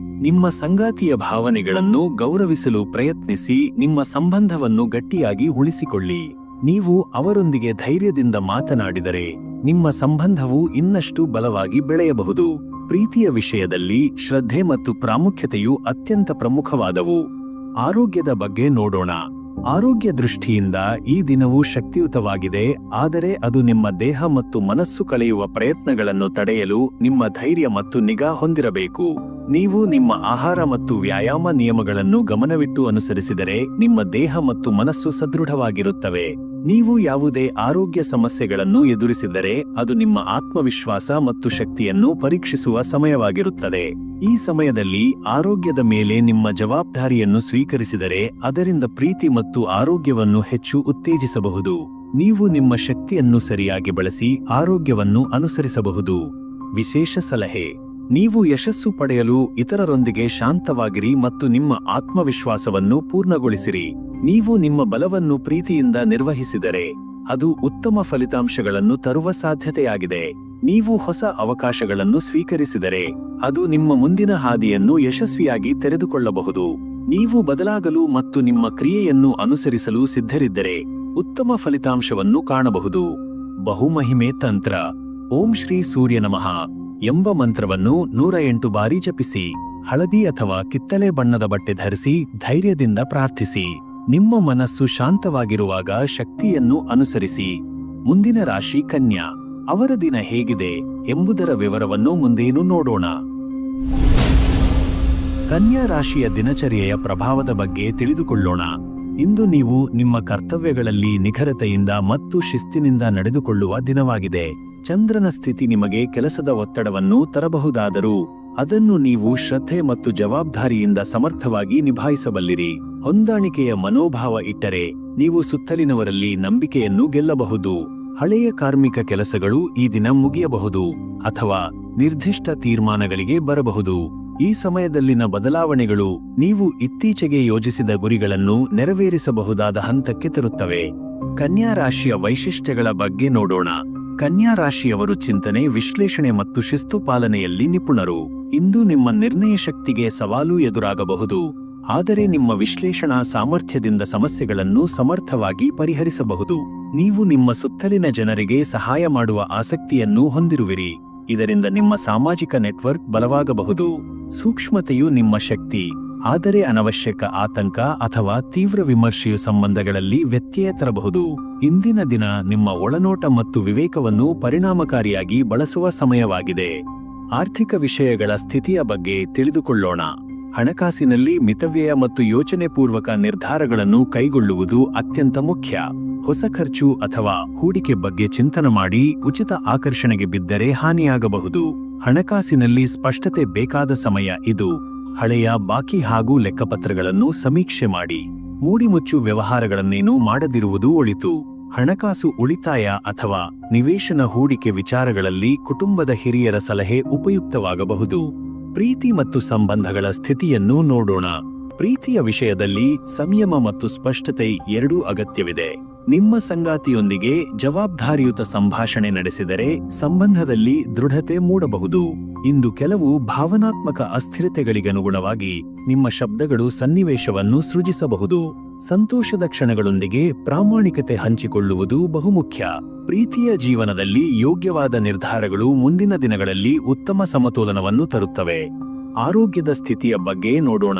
ನಿಮ್ಮ ಸಂಗಾತಿಯ ಭಾವನೆಗಳನ್ನು ಗೌರವಿಸಲು ಪ್ರಯತ್ನಿಸಿ ನಿಮ್ಮ ಸಂಬಂಧವನ್ನು ಗಟ್ಟಿಯಾಗಿ ಉಳಿಸಿಕೊಳ್ಳಿ. ನೀವು ಅವರೊಂದಿಗೆ ಧೈರ್ಯದಿಂದ ಮಾತನಾಡಿದರೆ ನಿಮ್ಮ ಸಂಬಂಧವು ಇನ್ನಷ್ಟು ಬಲವಾಗಿ ಬೆಳೆಯಬಹುದು. ಪ್ರೀತಿಯ ವಿಷಯದಲ್ಲಿ ಶ್ರದ್ಧೆ ಮತ್ತು ಪ್ರಾಮುಖ್ಯತೆಯು ಅತ್ಯಂತ ಪ್ರಮುಖವಾದವು. ಆರೋಗ್ಯದ ಬಗ್ಗೆ ನೋಡೋಣ. ಆರೋಗ್ಯ ದೃಷ್ಟಿಯಿಂದ ಈ ದಿನವೂ ಶಕ್ತಿಯುತವಾಗಿದೆ, ಆದರೆ ಅದು ನಿಮ್ಮ ದೇಹ ಮತ್ತು ಮನಸ್ಸು ಕಳೆಯುವ ಪ್ರಯತ್ನಗಳನ್ನು ತಡೆಯಲು ನಿಮ್ಮ ಧೈರ್ಯ ಮತ್ತು ನಿಗಾ ಹೊಂದಿರಬೇಕು. ನೀವು ನಿಮ್ಮ ಆಹಾರ ಮತ್ತು ವ್ಯಾಯಾಮ ನಿಯಮಗಳನ್ನು ಗಮನವಿಟ್ಟು ಅನುಸರಿಸಿದರೆ ನಿಮ್ಮ ದೇಹ ಮತ್ತು ಮನಸ್ಸು ಸದೃಢವಾಗಿರುತ್ತವೆ. ನೀವು ಯಾವುದೇ ಆರೋಗ್ಯ ಸಮಸ್ಯೆಗಳನ್ನು ಎದುರಿಸಿದರೆ ಅದು ನಿಮ್ಮ ಆತ್ಮವಿಶ್ವಾಸ ಮತ್ತು ಶಕ್ತಿಯನ್ನು ಪರೀಕ್ಷಿಸುವ ಸಮಯವಾಗಿರುತ್ತದೆ. ಈ ಸಮಯದಲ್ಲಿ ಆರೋಗ್ಯದ ಮೇಲೆ ನಿಮ್ಮ ಜವಾಬ್ದಾರಿಯನ್ನು ಸ್ವೀಕರಿಸಿದರೆ ಅದರಿಂದ ಪ್ರೀತಿ ಮತ್ತು ಆರೋಗ್ಯವನ್ನು ಹೆಚ್ಚು ಉತ್ತೇಜಿಸಬಹುದು. ನೀವು ನಿಮ್ಮ ಶಕ್ತಿಯನ್ನು ಸರಿಯಾಗಿ ಬಳಸಿ ಆರೋಗ್ಯವನ್ನು ಅನುಸರಿಸಬಹುದು. ವಿಶೇಷ ಸಲಹೆ: ನೀವು ಯಶಸ್ಸು ಪಡೆಯಲು ಇತರರೊಂದಿಗೆ ಶಾಂತವಾಗಿರಿ ಮತ್ತು ನಿಮ್ಮ ಆತ್ಮವಿಶ್ವಾಸವನ್ನು ಪೂರ್ಣಗೊಳಿಸಿರಿ. ನೀವು ನಿಮ್ಮ ಬಲವನ್ನು ಪ್ರೀತಿಯಿಂದ ನಿರ್ವಹಿಸಿದರೆ ಅದು ಉತ್ತಮ ಫಲಿತಾಂಶಗಳನ್ನು ತರುವ ಸಾಧ್ಯತೆಯಾಗಿದೆ. ನೀವು ಹೊಸ ಅವಕಾಶಗಳನ್ನು ಸ್ವೀಕರಿಸಿದರೆ ಅದು ನಿಮ್ಮ ಮುಂದಿನ ಹಾದಿಯನ್ನು ಯಶಸ್ವಿಯಾಗಿ ತೆರೆದುಕೊಳ್ಳಬಹುದು. ನೀವು ಬದಲಾಗಲು ಮತ್ತು ನಿಮ್ಮ ಕ್ರಿಯೆಯನ್ನು ಅನುಸರಿಸಲು ಸಿದ್ಧರಿದ್ದರೆ ಉತ್ತಮ ಫಲಿತಾಂಶವನ್ನು ಕಾಣಬಹುದು. ಬಹುಮಹಿಮೆ ತಂತ್ರ. ಓಂ ಶ್ರೀ ಸೂರ್ಯ ನಮಃ ಎಂಬ ಮಂತ್ರವನ್ನು 108 ಬಾರಿ ಜಪಿಸಿ. ಹಳದಿ ಅಥವಾ ಕಿತ್ತಳೆ ಬಣ್ಣದ ಬಟ್ಟೆ ಧರಿಸಿ ಧೈರ್ಯದಿಂದ ಪ್ರಾರ್ಥಿಸಿ. ನಿಮ್ಮ ಮನಸ್ಸು ಶಾಂತವಾಗಿರುವಾಗ ಶಕ್ತಿಯನ್ನು ಅನುಸರಿಸಿ. ಮುಂದಿನ ರಾಶಿ ಕನ್ಯಾ. ಅವರ ದಿನ ಹೇಗಿದೆ ಎಂಬುದರ ವಿವರವನ್ನು ಮುಂದೇನು ನೋಡೋಣ. ಕನ್ಯಾ ರಾಶಿಯ ದಿನಚರ್ಯೆಯ ಪ್ರಭಾವದ ಬಗ್ಗೆ ತಿಳಿದುಕೊಳ್ಳೋಣ. ಇಂದು ನೀವು ನಿಮ್ಮ ಕರ್ತವ್ಯಗಳಲ್ಲಿ ನಿಖರತೆಯಿಂದ ಮತ್ತು ಶಿಸ್ತಿನಿಂದ ನಡೆದುಕೊಳ್ಳುವ ದಿನವಾಗಿದೆ. ಚಂದ್ರನ ಸ್ಥಿತಿ ನಿಮಗೆ ಕೆಲಸದ ಒತ್ತಡವನ್ನು ತರಬಹುದಾದರೂ ಅದನ್ನು ನೀವು ಶ್ರದ್ಧೆ ಮತ್ತು ಜವಾಬ್ದಾರಿಯಿಂದ ಸಮರ್ಥವಾಗಿ ನಿಭಾಯಿಸಬಲ್ಲಿರಿ. ಹೊಂದಾಣಿಕೆಯ ಮನೋಭಾವ ಇಟ್ಟರೆ ನೀವು ಸುತ್ತಲಿನವರಲ್ಲಿ ನಂಬಿಕೆಯನ್ನು ಗೆಲ್ಲಬಹುದು. ಹಳೆಯ ಕಾರ್ಮಿಕ ಕೆಲಸಗಳು ಈ ದಿನ ಮುಗಿಯಬಹುದು ಅಥವಾ ನಿರ್ದಿಷ್ಟ ತೀರ್ಮಾನಗಳಿಗೆ ಬರಬಹುದು. ಈ ಸಮಯದಲ್ಲಿನ ಬದಲಾವಣೆಗಳು ನೀವು ಇತ್ತೀಚೆಗೆ ಯೋಜಿಸಿದ ಗುರಿಗಳನ್ನು ನೆರವೇರಿಸಬಹುದಾದ ಹಂತಕ್ಕೆ ತರುತ್ತವೆ. ಕನ್ಯಾ ರಾಶಿಯ ವೈಶಿಷ್ಟ್ಯಗಳ ಬಗ್ಗೆ ನೋಡೋಣ. ಕನ್ಯಾ ರಾಶಿಯವರು ಚಿಂತನೆ, ವಿಶ್ಲೇಷಣೆ ಮತ್ತು ಶಿಸ್ತು ಪಾಲನೆಯಲ್ಲಿ ನಿಪುಣರು. ಇಂದು ನಿಮ್ಮ ನಿರ್ಣಯ ಶಕ್ತಿಗೆ ಸವಾಲು ಎದುರಾಗಬಹುದು, ಆದರೆ ನಿಮ್ಮ ವಿಶ್ಲೇಷಣಾ ಸಾಮರ್ಥ್ಯದಿಂದ ಸಮಸ್ಯೆಗಳನ್ನು ಸಮರ್ಥವಾಗಿ ಪರಿಹರಿಸಬಹುದು. ನೀವು ನಿಮ್ಮ ಸುತ್ತಲಿನ ಜನರಿಗೆ ಸಹಾಯ ಮಾಡುವ ಆಸಕ್ತಿಯನ್ನು ಹೊಂದಿರುವಿರಿ. ಇದರಿಂದ ನಿಮ್ಮ ಸಾಮಾಜಿಕ ನೆಟ್ವರ್ಕ್ ಬಲವಾಗಬಹುದು. ಸೂಕ್ಷ್ಮತೆಯು ನಿಮ್ಮ ಶಕ್ತಿ, ಆದರೆ ಅನವಶ್ಯಕ ಆತಂಕ ಅಥವಾ ತೀವ್ರ ವಿಮರ್ಶೆಯು ಸಂಬಂಧಗಳಲ್ಲಿ ವ್ಯತ್ಯಯ ತರಬಹುದು. ಇಂದಿನ ದಿನ ನಿಮ್ಮ ಒಳನೋಟ ಮತ್ತು ವಿವೇಕವನ್ನು ಪರಿಣಾಮಕಾರಿಯಾಗಿ ಬಳಸುವ ಸಮಯವಾಗಿದೆ. ಆರ್ಥಿಕ ವಿಷಯಗಳ ಸ್ಥಿತಿಯ ಬಗ್ಗೆ ತಿಳಿದುಕೊಳ್ಳೋಣ. ಹಣಕಾಸಿನಲ್ಲಿ ಮಿತವ್ಯಯ ಮತ್ತು ಯೋಚನೆಪೂರ್ವಕ ನಿರ್ಧಾರಗಳನ್ನು ಕೈಗೊಳ್ಳುವುದು ಅತ್ಯಂತ ಮುಖ್ಯ. ಹೊಸ ಖರ್ಚು ಅಥವಾ ಹೂಡಿಕೆ ಬಗ್ಗೆ ಚಿಂತನೆ ಮಾಡಿ ಉಚಿತ ಆಕರ್ಷಣೆಗೆ ಬಿದ್ದರೆ ಹಾನಿಯಾಗಬಹುದು. ಹಣಕಾಸಿನಲ್ಲಿ ಸ್ಪಷ್ಟತೆ ಬೇಕಾದ ಸಮಯ ಇದು. ಹಳೆಯ ಬಾಕಿ ಹಾಗೂ ಲೆಕ್ಕಪತ್ರಗಳನ್ನು ಸಮೀಕ್ಷೆ ಮಾಡಿ. ಮೂಡಿಮುಚ್ಚು ವ್ಯವಹಾರಗಳನ್ನೇನೂ ಮಾಡದಿರುವುದು ಒಳಿತು. ಹಣಕಾಸು ಉಳಿತಾಯ ಅಥವಾ ನಿವೇಶನ ಹೂಡಿಕೆ ವಿಚಾರಗಳಲ್ಲಿ ಕುಟುಂಬದ ಹಿರಿಯರ ಸಲಹೆ ಉಪಯುಕ್ತವಾಗಬಹುದು. ಪ್ರೀತಿ ಮತ್ತು ಸಂಬಂಧಗಳ ಸ್ಥಿತಿಯನ್ನು ನೋಡೋಣ. ಪ್ರೀತಿಯ ವಿಷಯದಲ್ಲಿ ಸಂಯಮ ಮತ್ತು ಸ್ಪಷ್ಟತೆ ಎರಡೂ ಅಗತ್ಯವಿದೆ. ನಿಮ್ಮ ಸಂಗಾತಿಯೊಂದಿಗೆ ಜವಾಬ್ದಾರಿಯುತ ಸಂಭಾಷಣೆ ನಡೆಸಿದರೆ ಸಂಬಂಧದಲ್ಲಿ ದೃಢತೆ ಮೂಡಬಹುದು. ಇಂದು ಕೆಲವು ಭಾವನಾತ್ಮಕ ಅಸ್ಥಿರತೆಗಳಿಗನುಗುಣವಾಗಿ ನಿಮ್ಮ ಶಬ್ದಗಳು ಸನ್ನಿವೇಶವನ್ನು ಸೃಜಿಸಬಹುದು. ಸಂತೋಷದ ಕ್ಷಣಗಳೊಂದಿಗೆ ಪ್ರಾಮಾಣಿಕತೆ ಹಂಚಿಕೊಳ್ಳುವುದು ಬಹುಮುಖ್ಯ. ಪ್ರೀತಿಯ ಜೀವನದಲ್ಲಿ ಯೋಗ್ಯವಾದ ನಿರ್ಧಾರಗಳು ಮುಂದಿನ ದಿನಗಳಲ್ಲಿ ಉತ್ತಮ ಸಮತೋಲನವನ್ನು ತರುತ್ತವೆ. ಆರೋಗ್ಯದ ಸ್ಥಿತಿಯ ಬಗ್ಗೆ ನೋಡೋಣ.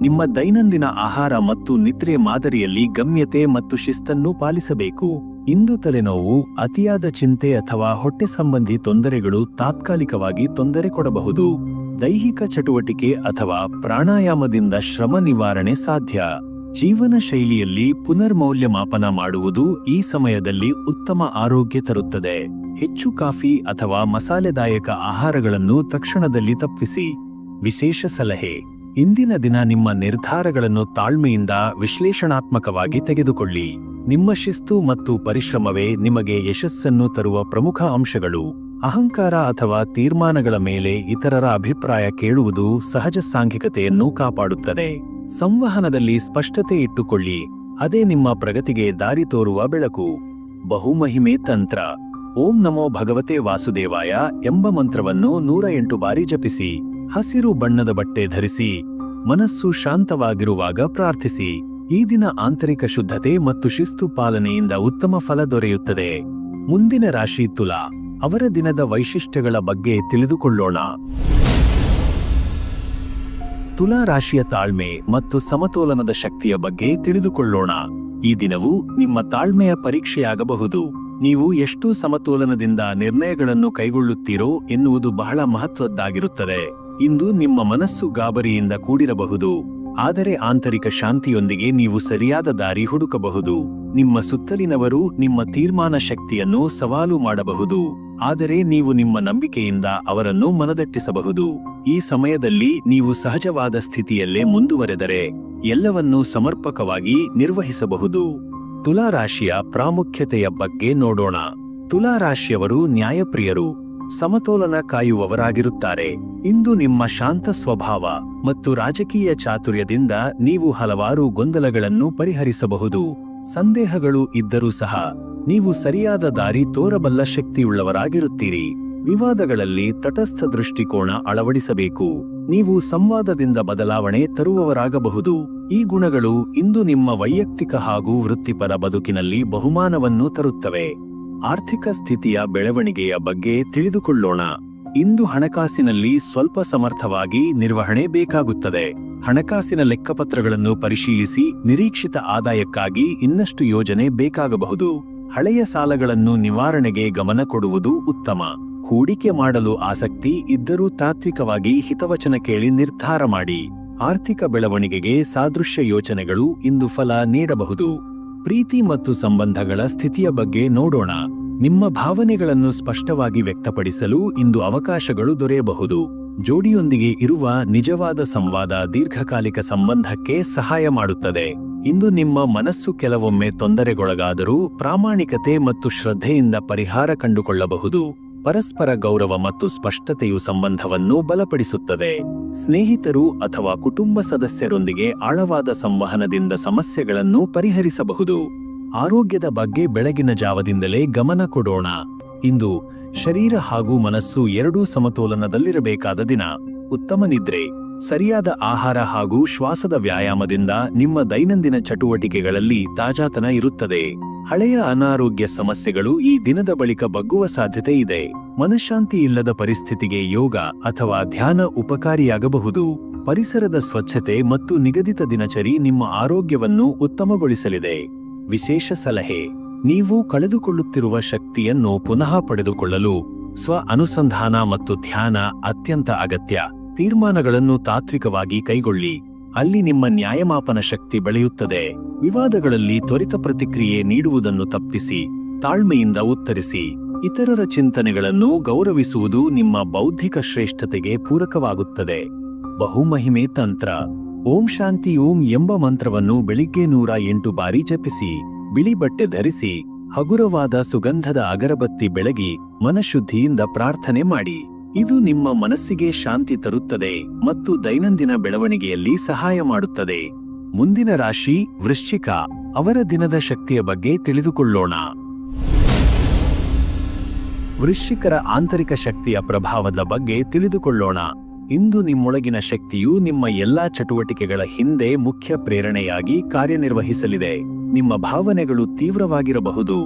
ನಿಮ್ಮ ದೈನಂದಿನ ಆಹಾರ ಮತ್ತು ನಿದ್ರೆ ಮಾದರಿಯಲ್ಲಿ ಗಮ್ಯತೆ ಮತ್ತು ಶಿಸ್ತನ್ನು ಪಾಲಿಸಬೇಕು. ಇಂದು ತಲೆನೋವು, ಅತಿಯಾದ ಚಿಂತೆ ಅಥವಾ ಹೊಟ್ಟೆ ಸಂಬಂಧಿ ತೊಂದರೆಗಳು ತಾತ್ಕಾಲಿಕವಾಗಿ ತೊಂದರೆ ಕೊಡಬಹುದು. ದೈಹಿಕ ಚಟುವಟಿಕೆ ಅಥವಾ ಪ್ರಾಣಾಯಾಮದಿಂದ ಶ್ರಮ ನಿವಾರಣೆ ಸಾಧ್ಯ. ಜೀವನ ಶೈಲಿಯಲ್ಲಿ ಪುನರ್ಮೌಲ್ಯಮಾಪನ ಮಾಡುವುದು ಈ ಸಮಯದಲ್ಲಿ ಉತ್ತಮ ಆರೋಗ್ಯ ತರುತ್ತದೆ. ಹೆಚ್ಚು ಕಾಫಿ ಅಥವಾ ಮಸಾಲೆದಾಯಕ ಆಹಾರಗಳನ್ನು ತಕ್ಷಣದಲ್ಲಿ ತಪ್ಪಿಸಿ. ವಿಶೇಷ ಸಲಹೆ: ಇಂದಿನ ದಿನ ನಿಮ್ಮ ನಿರ್ಧಾರಗಳನ್ನು ತಾಳ್ಮೆಯಿಂದ ವಿಶ್ಲೇಷಣಾತ್ಮಕವಾಗಿ ತೆಗೆದುಕೊಳ್ಳಿ. ನಿಮ್ಮ ಶಿಸ್ತು ಮತ್ತು ಪರಿಶ್ರಮವೇ ನಿಮಗೆ ಯಶಸ್ಸನ್ನು ತರುವ ಪ್ರಮುಖ ಅಂಶಗಳು. ಅಹಂಕಾರ ಅಥವಾ ತೀರ್ಮಾನಗಳ ಮೇಲೆ ಇತರರ ಅಭಿಪ್ರಾಯ ಕೇಳುವುದು ಸಹಜ ಸಾಂಘಿಕತೆಯನ್ನು ಕಾಪಾಡುತ್ತದೆ. ಸಂವಹನದಲ್ಲಿ ಸ್ಪಷ್ಟತೆ ಇಟ್ಟುಕೊಳ್ಳಿ, ಅದೇ ನಿಮ್ಮ ಪ್ರಗತಿಗೆ ದಾರಿ ತೋರುವ ಬೆಳಕು. ಬಹುಮಹಿಮೆ ತಂತ್ರ. ಓಂ ನಮೋ ಭಗವತೆ ವಾಸುದೇವಾಯ ಎಂಬ ಮಂತ್ರವನ್ನು 108 ಬಾರಿ ಜಪಿಸಿ. ಹಸಿರು ಬಣ್ಣದ ಬಟ್ಟೆ ಧರಿಸಿ. ಮನಸ್ಸು ಶಾಂತವಾಗಿರುವಾಗ ಪ್ರಾರ್ಥಿಸಿ. ಈ ದಿನ ಆಂತರಿಕ ಶುದ್ಧತೆ ಮತ್ತು ಶಿಸ್ತು ಪಾಲನೆಯಿಂದ ಉತ್ತಮ ಫಲ ದೊರೆಯುತ್ತದೆ. ಮುಂದಿನ ರಾಶಿ ತುಲಾ. ಅವರ ದಿನದ ವೈಶಿಷ್ಟ್ಯಗಳ ಬಗ್ಗೆ ತಿಳಿದುಕೊಳ್ಳೋಣ. ತುಲಾ ರಾಶಿಯ ತಾಳ್ಮೆ ಮತ್ತು ಸಮತೋಲನದ ಶಕ್ತಿಯ ಬಗ್ಗೆ ತಿಳಿದುಕೊಳ್ಳೋಣ. ಈ ದಿನವು ನಿಮ್ಮ ತಾಳ್ಮೆಯ ಪರೀಕ್ಷೆಯಾಗಬಹುದು. ನೀವು ಎಷ್ಟು ಸಮತೋಲನದಿಂದ ನಿರ್ಣಯಗಳನ್ನು ಕೈಗೊಳ್ಳುತ್ತೀರೋ ಎನ್ನುವುದು ಬಹಳ ಮಹತ್ವದ್ದಾಗಿರುತ್ತದೆ. ಇಂದು ನಿಮ್ಮ ಮನಸ್ಸು ಗಾಬರಿಯಿಂದ ಕೂಡಿರಬಹುದು, ಆದರೆ ಆಂತರಿಕ ಶಾಂತಿಯೊಂದಿಗೆ ನೀವು ಸರಿಯಾದ ದಾರಿ ಹುಡುಕಬಹುದು. ನಿಮ್ಮ ಸುತ್ತಲಿನವರು ನಿಮ್ಮ ತೀರ್ಮಾನ ಶಕ್ತಿಯನ್ನು ಸವಾಲು ಮಾಡಬಹುದು, ಆದರೆ ನೀವು ನಿಮ್ಮ ನಂಬಿಕೆಯಿಂದ ಅವರನ್ನು ಮನದಟ್ಟಿಸಬಹುದು. ಈ ಸಮಯದಲ್ಲಿ ನೀವು ಸಹಜವಾದ ಸ್ಥಿತಿಯಲ್ಲೇ ಮುಂದುವರೆದರೆ ಎಲ್ಲವನ್ನೂ ಸಮರ್ಪಕವಾಗಿ ನಿರ್ವಹಿಸಬಹುದು. ತುಲಾ ರಾಶಿಯ ಪ್ರಾಮುಖ್ಯತೆಯ ಬಗ್ಗೆ ನೋಡೋಣ. ತುಲಾ ರಾಶಿಯವರು ನ್ಯಾಯಪ್ರಿಯರು, ಸಮತೋಲನ ಕಾಯುವವರಾಗಿರುತ್ತಾರೆ. ಇಂದು ನಿಮ್ಮ ಶಾಂತ ಸ್ವಭಾವ ಮತ್ತು ರಾಜಕೀಯ ಚಾತುರ್ಯದಿಂದ ನೀವು ಹಲವಾರು ಗೊಂದಲಗಳನ್ನು ಪರಿಹರಿಸಬಹುದು. ಸಂದೇಹಗಳು ಇದ್ದರೂ ಸಹ ನೀವು ಸರಿಯಾದ ದಾರಿ ತೋರಬಲ್ಲ ಶಕ್ತಿಯುಳ್ಳವರಾಗಿರುತ್ತೀರಿ. ವಿವಾದಗಳಲ್ಲಿ ತಟಸ್ಥ ದೃಷ್ಟಿಕೋನ ಅಳವಡಿಸಬೇಕು. ನೀವು ಸಂವಾದದಿಂದ ಬದಲಾವಣೆ ತರುವವರಾಗಬಹುದು. ಈ ಗುಣಗಳು ಇಂದು ನಿಮ್ಮ ವೈಯಕ್ತಿಕ ಹಾಗೂ ವೃತ್ತಿಪರ ಬದುಕಿನಲ್ಲಿ ಬಹುಮಾನವನ್ನು ತರುತ್ತವೆ. ಆರ್ಥಿಕ ಸ್ಥಿತಿಯ ಬೆಳವಣಿಗೆಯ ಬಗ್ಗೆ ತಿಳಿದುಕೊಳ್ಳೋಣ. ಇಂದು ಹಣಕಾಸಿನಲ್ಲಿ ಸ್ವಲ್ಪ ಸಮರ್ಥವಾಗಿ ನಿರ್ವಹಣೆ ಬೇಕಾಗುತ್ತದೆ. ಹಣಕಾಸಿನ ಲೆಕ್ಕಪತ್ರಗಳನ್ನು ಪರಿಶೀಲಿಸಿ ನಿರೀಕ್ಷಿತ ಆದಾಯಕ್ಕಾಗಿ ಇನ್ನಷ್ಟು ಯೋಜನೆ ಬೇಕಾಗಬಹುದು. ಹಳೆಯ ಸಾಲಗಳನ್ನು ನಿವಾರಣೆಗೆ ಗಮನ ಕೊಡುವುದು ಉತ್ತಮ. ಹೂಡಿಕೆ ಮಾಡಲು ಆಸಕ್ತಿ ಇದ್ದರೂ ತಾತ್ವಿಕವಾಗಿ ಹಿತವಚನ ಕೇಳಿ ನಿರ್ಧಾರ ಮಾಡಿ. ಆರ್ಥಿಕ ಬೆಳವಣಿಗೆಗೆ ಸಾದೃಶ್ಯ ಯೋಚನೆಗಳು ಇಂದು ಫಲ ನೀಡಬಹುದು. ಪ್ರೀತಿ ಮತ್ತು ಸಂಬಂಧಗಳ ಸ್ಥಿತಿಯ ಬಗ್ಗೆ ನೋಡೋಣ. ನಿಮ್ಮ ಭಾವನೆಗಳನ್ನು ಸ್ಪಷ್ಟವಾಗಿ ವ್ಯಕ್ತಪಡಿಸಲು ಇಂದು ಅವಕಾಶಗಳು ದೊರೆಯಬಹುದು. ಜೋಡಿಯೊಂದಿಗೆ ಇರುವ ನಿಜವಾದ ಸಂವಾದ ದೀರ್ಘಕಾಲಿಕ ಸಂಬಂಧಕ್ಕೆ ಸಹಾಯ ಮಾಡುತ್ತದೆ. ಇಂದು ನಿಮ್ಮ ಮನಸ್ಸು ಕೆಲವೊಮ್ಮೆ ತೊಂದರೆಗೊಳಗಾದರೂ ಪ್ರಾಮಾಣಿಕತೆ ಮತ್ತು ಶ್ರದ್ಧೆಯಿಂದ ಪರಿಹಾರ ಕಂಡುಕೊಳ್ಳಬಹುದು. ಪರಸ್ಪರ ಗೌರವ ಮತ್ತು ಸ್ಪಷ್ಟತೆಯು ಸಂಬಂಧವನ್ನು ಬಲಪಡಿಸುತ್ತದೆ. ಸ್ನೇಹಿತರು ಅಥವಾ ಕುಟುಂಬ ಸದಸ್ಯರೊಂದಿಗೆ ಆಳವಾದ ಸಂವಹನದಿಂದ ಸಮಸ್ಯೆಗಳನ್ನು ಪರಿಹರಿಸಬಹುದು. ಆರೋಗ್ಯದ ಬಗ್ಗೆ ಬೆಳಗಿನ ಜಾವದಿಂದಲೇ ಗಮನ ಕೊಡೋಣ. ಇಂದು ಶರೀರ ಹಾಗೂ ಮನಸ್ಸು ಎರಡೂ ಸಮತೋಲನದಲ್ಲಿರಬೇಕಾದ ದಿನ. ಉತ್ತಮ ನಿದ್ರೆ, ಸರಿಯಾದ ಆಹಾರ ಹಾಗೂ ಶ್ವಾಸದ ವ್ಯಾಯಾಮದಿಂದ ನಿಮ್ಮ ದೈನಂದಿನ ಚಟುವಟಿಕೆಗಳಲ್ಲಿ ತಾಜಾತನ ಇರುತ್ತದೆ. ಹಳೆಯ ಅನಾರೋಗ್ಯ ಸಮಸ್ಯೆಗಳು ಈ ದಿನದ ಬಳಿಕ ಬಗ್ಗುವ ಸಾಧ್ಯತೆ ಇದೆ. ಮನಃಶಾಂತಿ ಇಲ್ಲದ ಪರಿಸ್ಥಿತಿಗೆ ಯೋಗ ಅಥವಾ ಧ್ಯಾನ ಉಪಕಾರಿಯಾಗಬಹುದು. ಪರಿಸರದ ಸ್ವಚ್ಛತೆ ಮತ್ತು ನಿಗದಿತ ದಿನಚರಿ ನಿಮ್ಮ ಆರೋಗ್ಯವನ್ನು ಉತ್ತಮಗೊಳಿಸಲಿದೆ. ವಿಶೇಷ ಸಲಹೆ: ನೀವು ಕಳೆದುಕೊಳ್ಳುತ್ತಿರುವ ಶಕ್ತಿಯನ್ನು ಪುನಃ ಪಡೆದುಕೊಳ್ಳಲು ಸ್ವ ಅನುಸಂಧಾನ ಮತ್ತು ಧ್ಯಾನ ಅತ್ಯಂತ ಅಗತ್ಯ. ತೀರ್ಮಾನಗಳನ್ನು ತಾತ್ವಿಕವಾಗಿ ಕೈಗೊಳ್ಳಿ. ಅಲ್ಲಿ ನಿಮ್ಮ ನ್ಯಾಯಮಾಪನ ಶಕ್ತಿ ಬೆಳೆಯುತ್ತದೆ. ವಿವಾದಗಳಲ್ಲಿ ತ್ವರಿತ ಪ್ರತಿಕ್ರಿಯೆ ನೀಡುವುದನ್ನು ತಪ್ಪಿಸಿ ತಾಳ್ಮೆಯಿಂದ ಉತ್ತರಿಸಿ. ಇತರರ ಚಿಂತನೆಗಳನ್ನು ಗೌರವಿಸುವುದು ನಿಮ್ಮ ಬೌದ್ಧಿಕ ಶ್ರೇಷ್ಠತೆಗೆ ಪೂರಕವಾಗುತ್ತದೆ. ಬಹುಮಹಿಮೆ ತಂತ್ರ. ಓಂ ಶಾಂತಿ ಓಂ ಎಂಬ ಮಂತ್ರವನ್ನು ಬೆಳಿಗ್ಗೆ 108 ಬಾರಿ ಜಪಿಸಿ. ಬಿಳಿ ಬಟ್ಟೆ ಧರಿಸಿ ಹಗುರವಾದ ಸುಗಂಧದ ಅಗರಬತ್ತಿ ಬೆಳಗಿ ಮನಃಶುದ್ಧಿಯಿಂದ ಪ್ರಾರ್ಥನೆ ಮಾಡಿ. ಇದು ನಿಮ್ಮ ಮನಸ್ಸಿಗೆ ಶಾಂತಿ ತರುತ್ತದೆ ಮತ್ತು ದೈನಂದಿನ ಬೆಳವಣಿಗೆಯಲ್ಲಿ ಸಹಾಯ ಮಾಡುತ್ತದೆ. ಮುಂದಿನ ರಾಶಿ ವೃಶ್ಚಿಕ. ಅವರ ದಿನದ ಶಕ್ತಿಯ ಬಗ್ಗೆ ತಿಳಿದುಕೊಳ್ಳೋಣ. ವೃಶ್ಚಿಕರ ಆಂತರಿಕ ಶಕ್ತಿಯ ಪ್ರಭಾವದ ಬಗ್ಗೆ ತಿಳಿದುಕೊಳ್ಳೋಣ. ಇಂದು ನಿಮ್ಮೊಳಗಿನ ಶಕ್ತಿಯು ನಿಮ್ಮ ಎಲ್ಲಾ ಚಟುವಟಿಕೆಗಳ ಹಿಂದೆ ಮುಖ್ಯ ಪ್ರೇರಣೆಯಾಗಿ ಕಾರ್ಯನಿರ್ವಹಿಸಲಿದೆ. ನಿಮ್ಮ ಭಾವನೆಗಳು ತೀವ್ರವಾಗಿರಬಹುದು,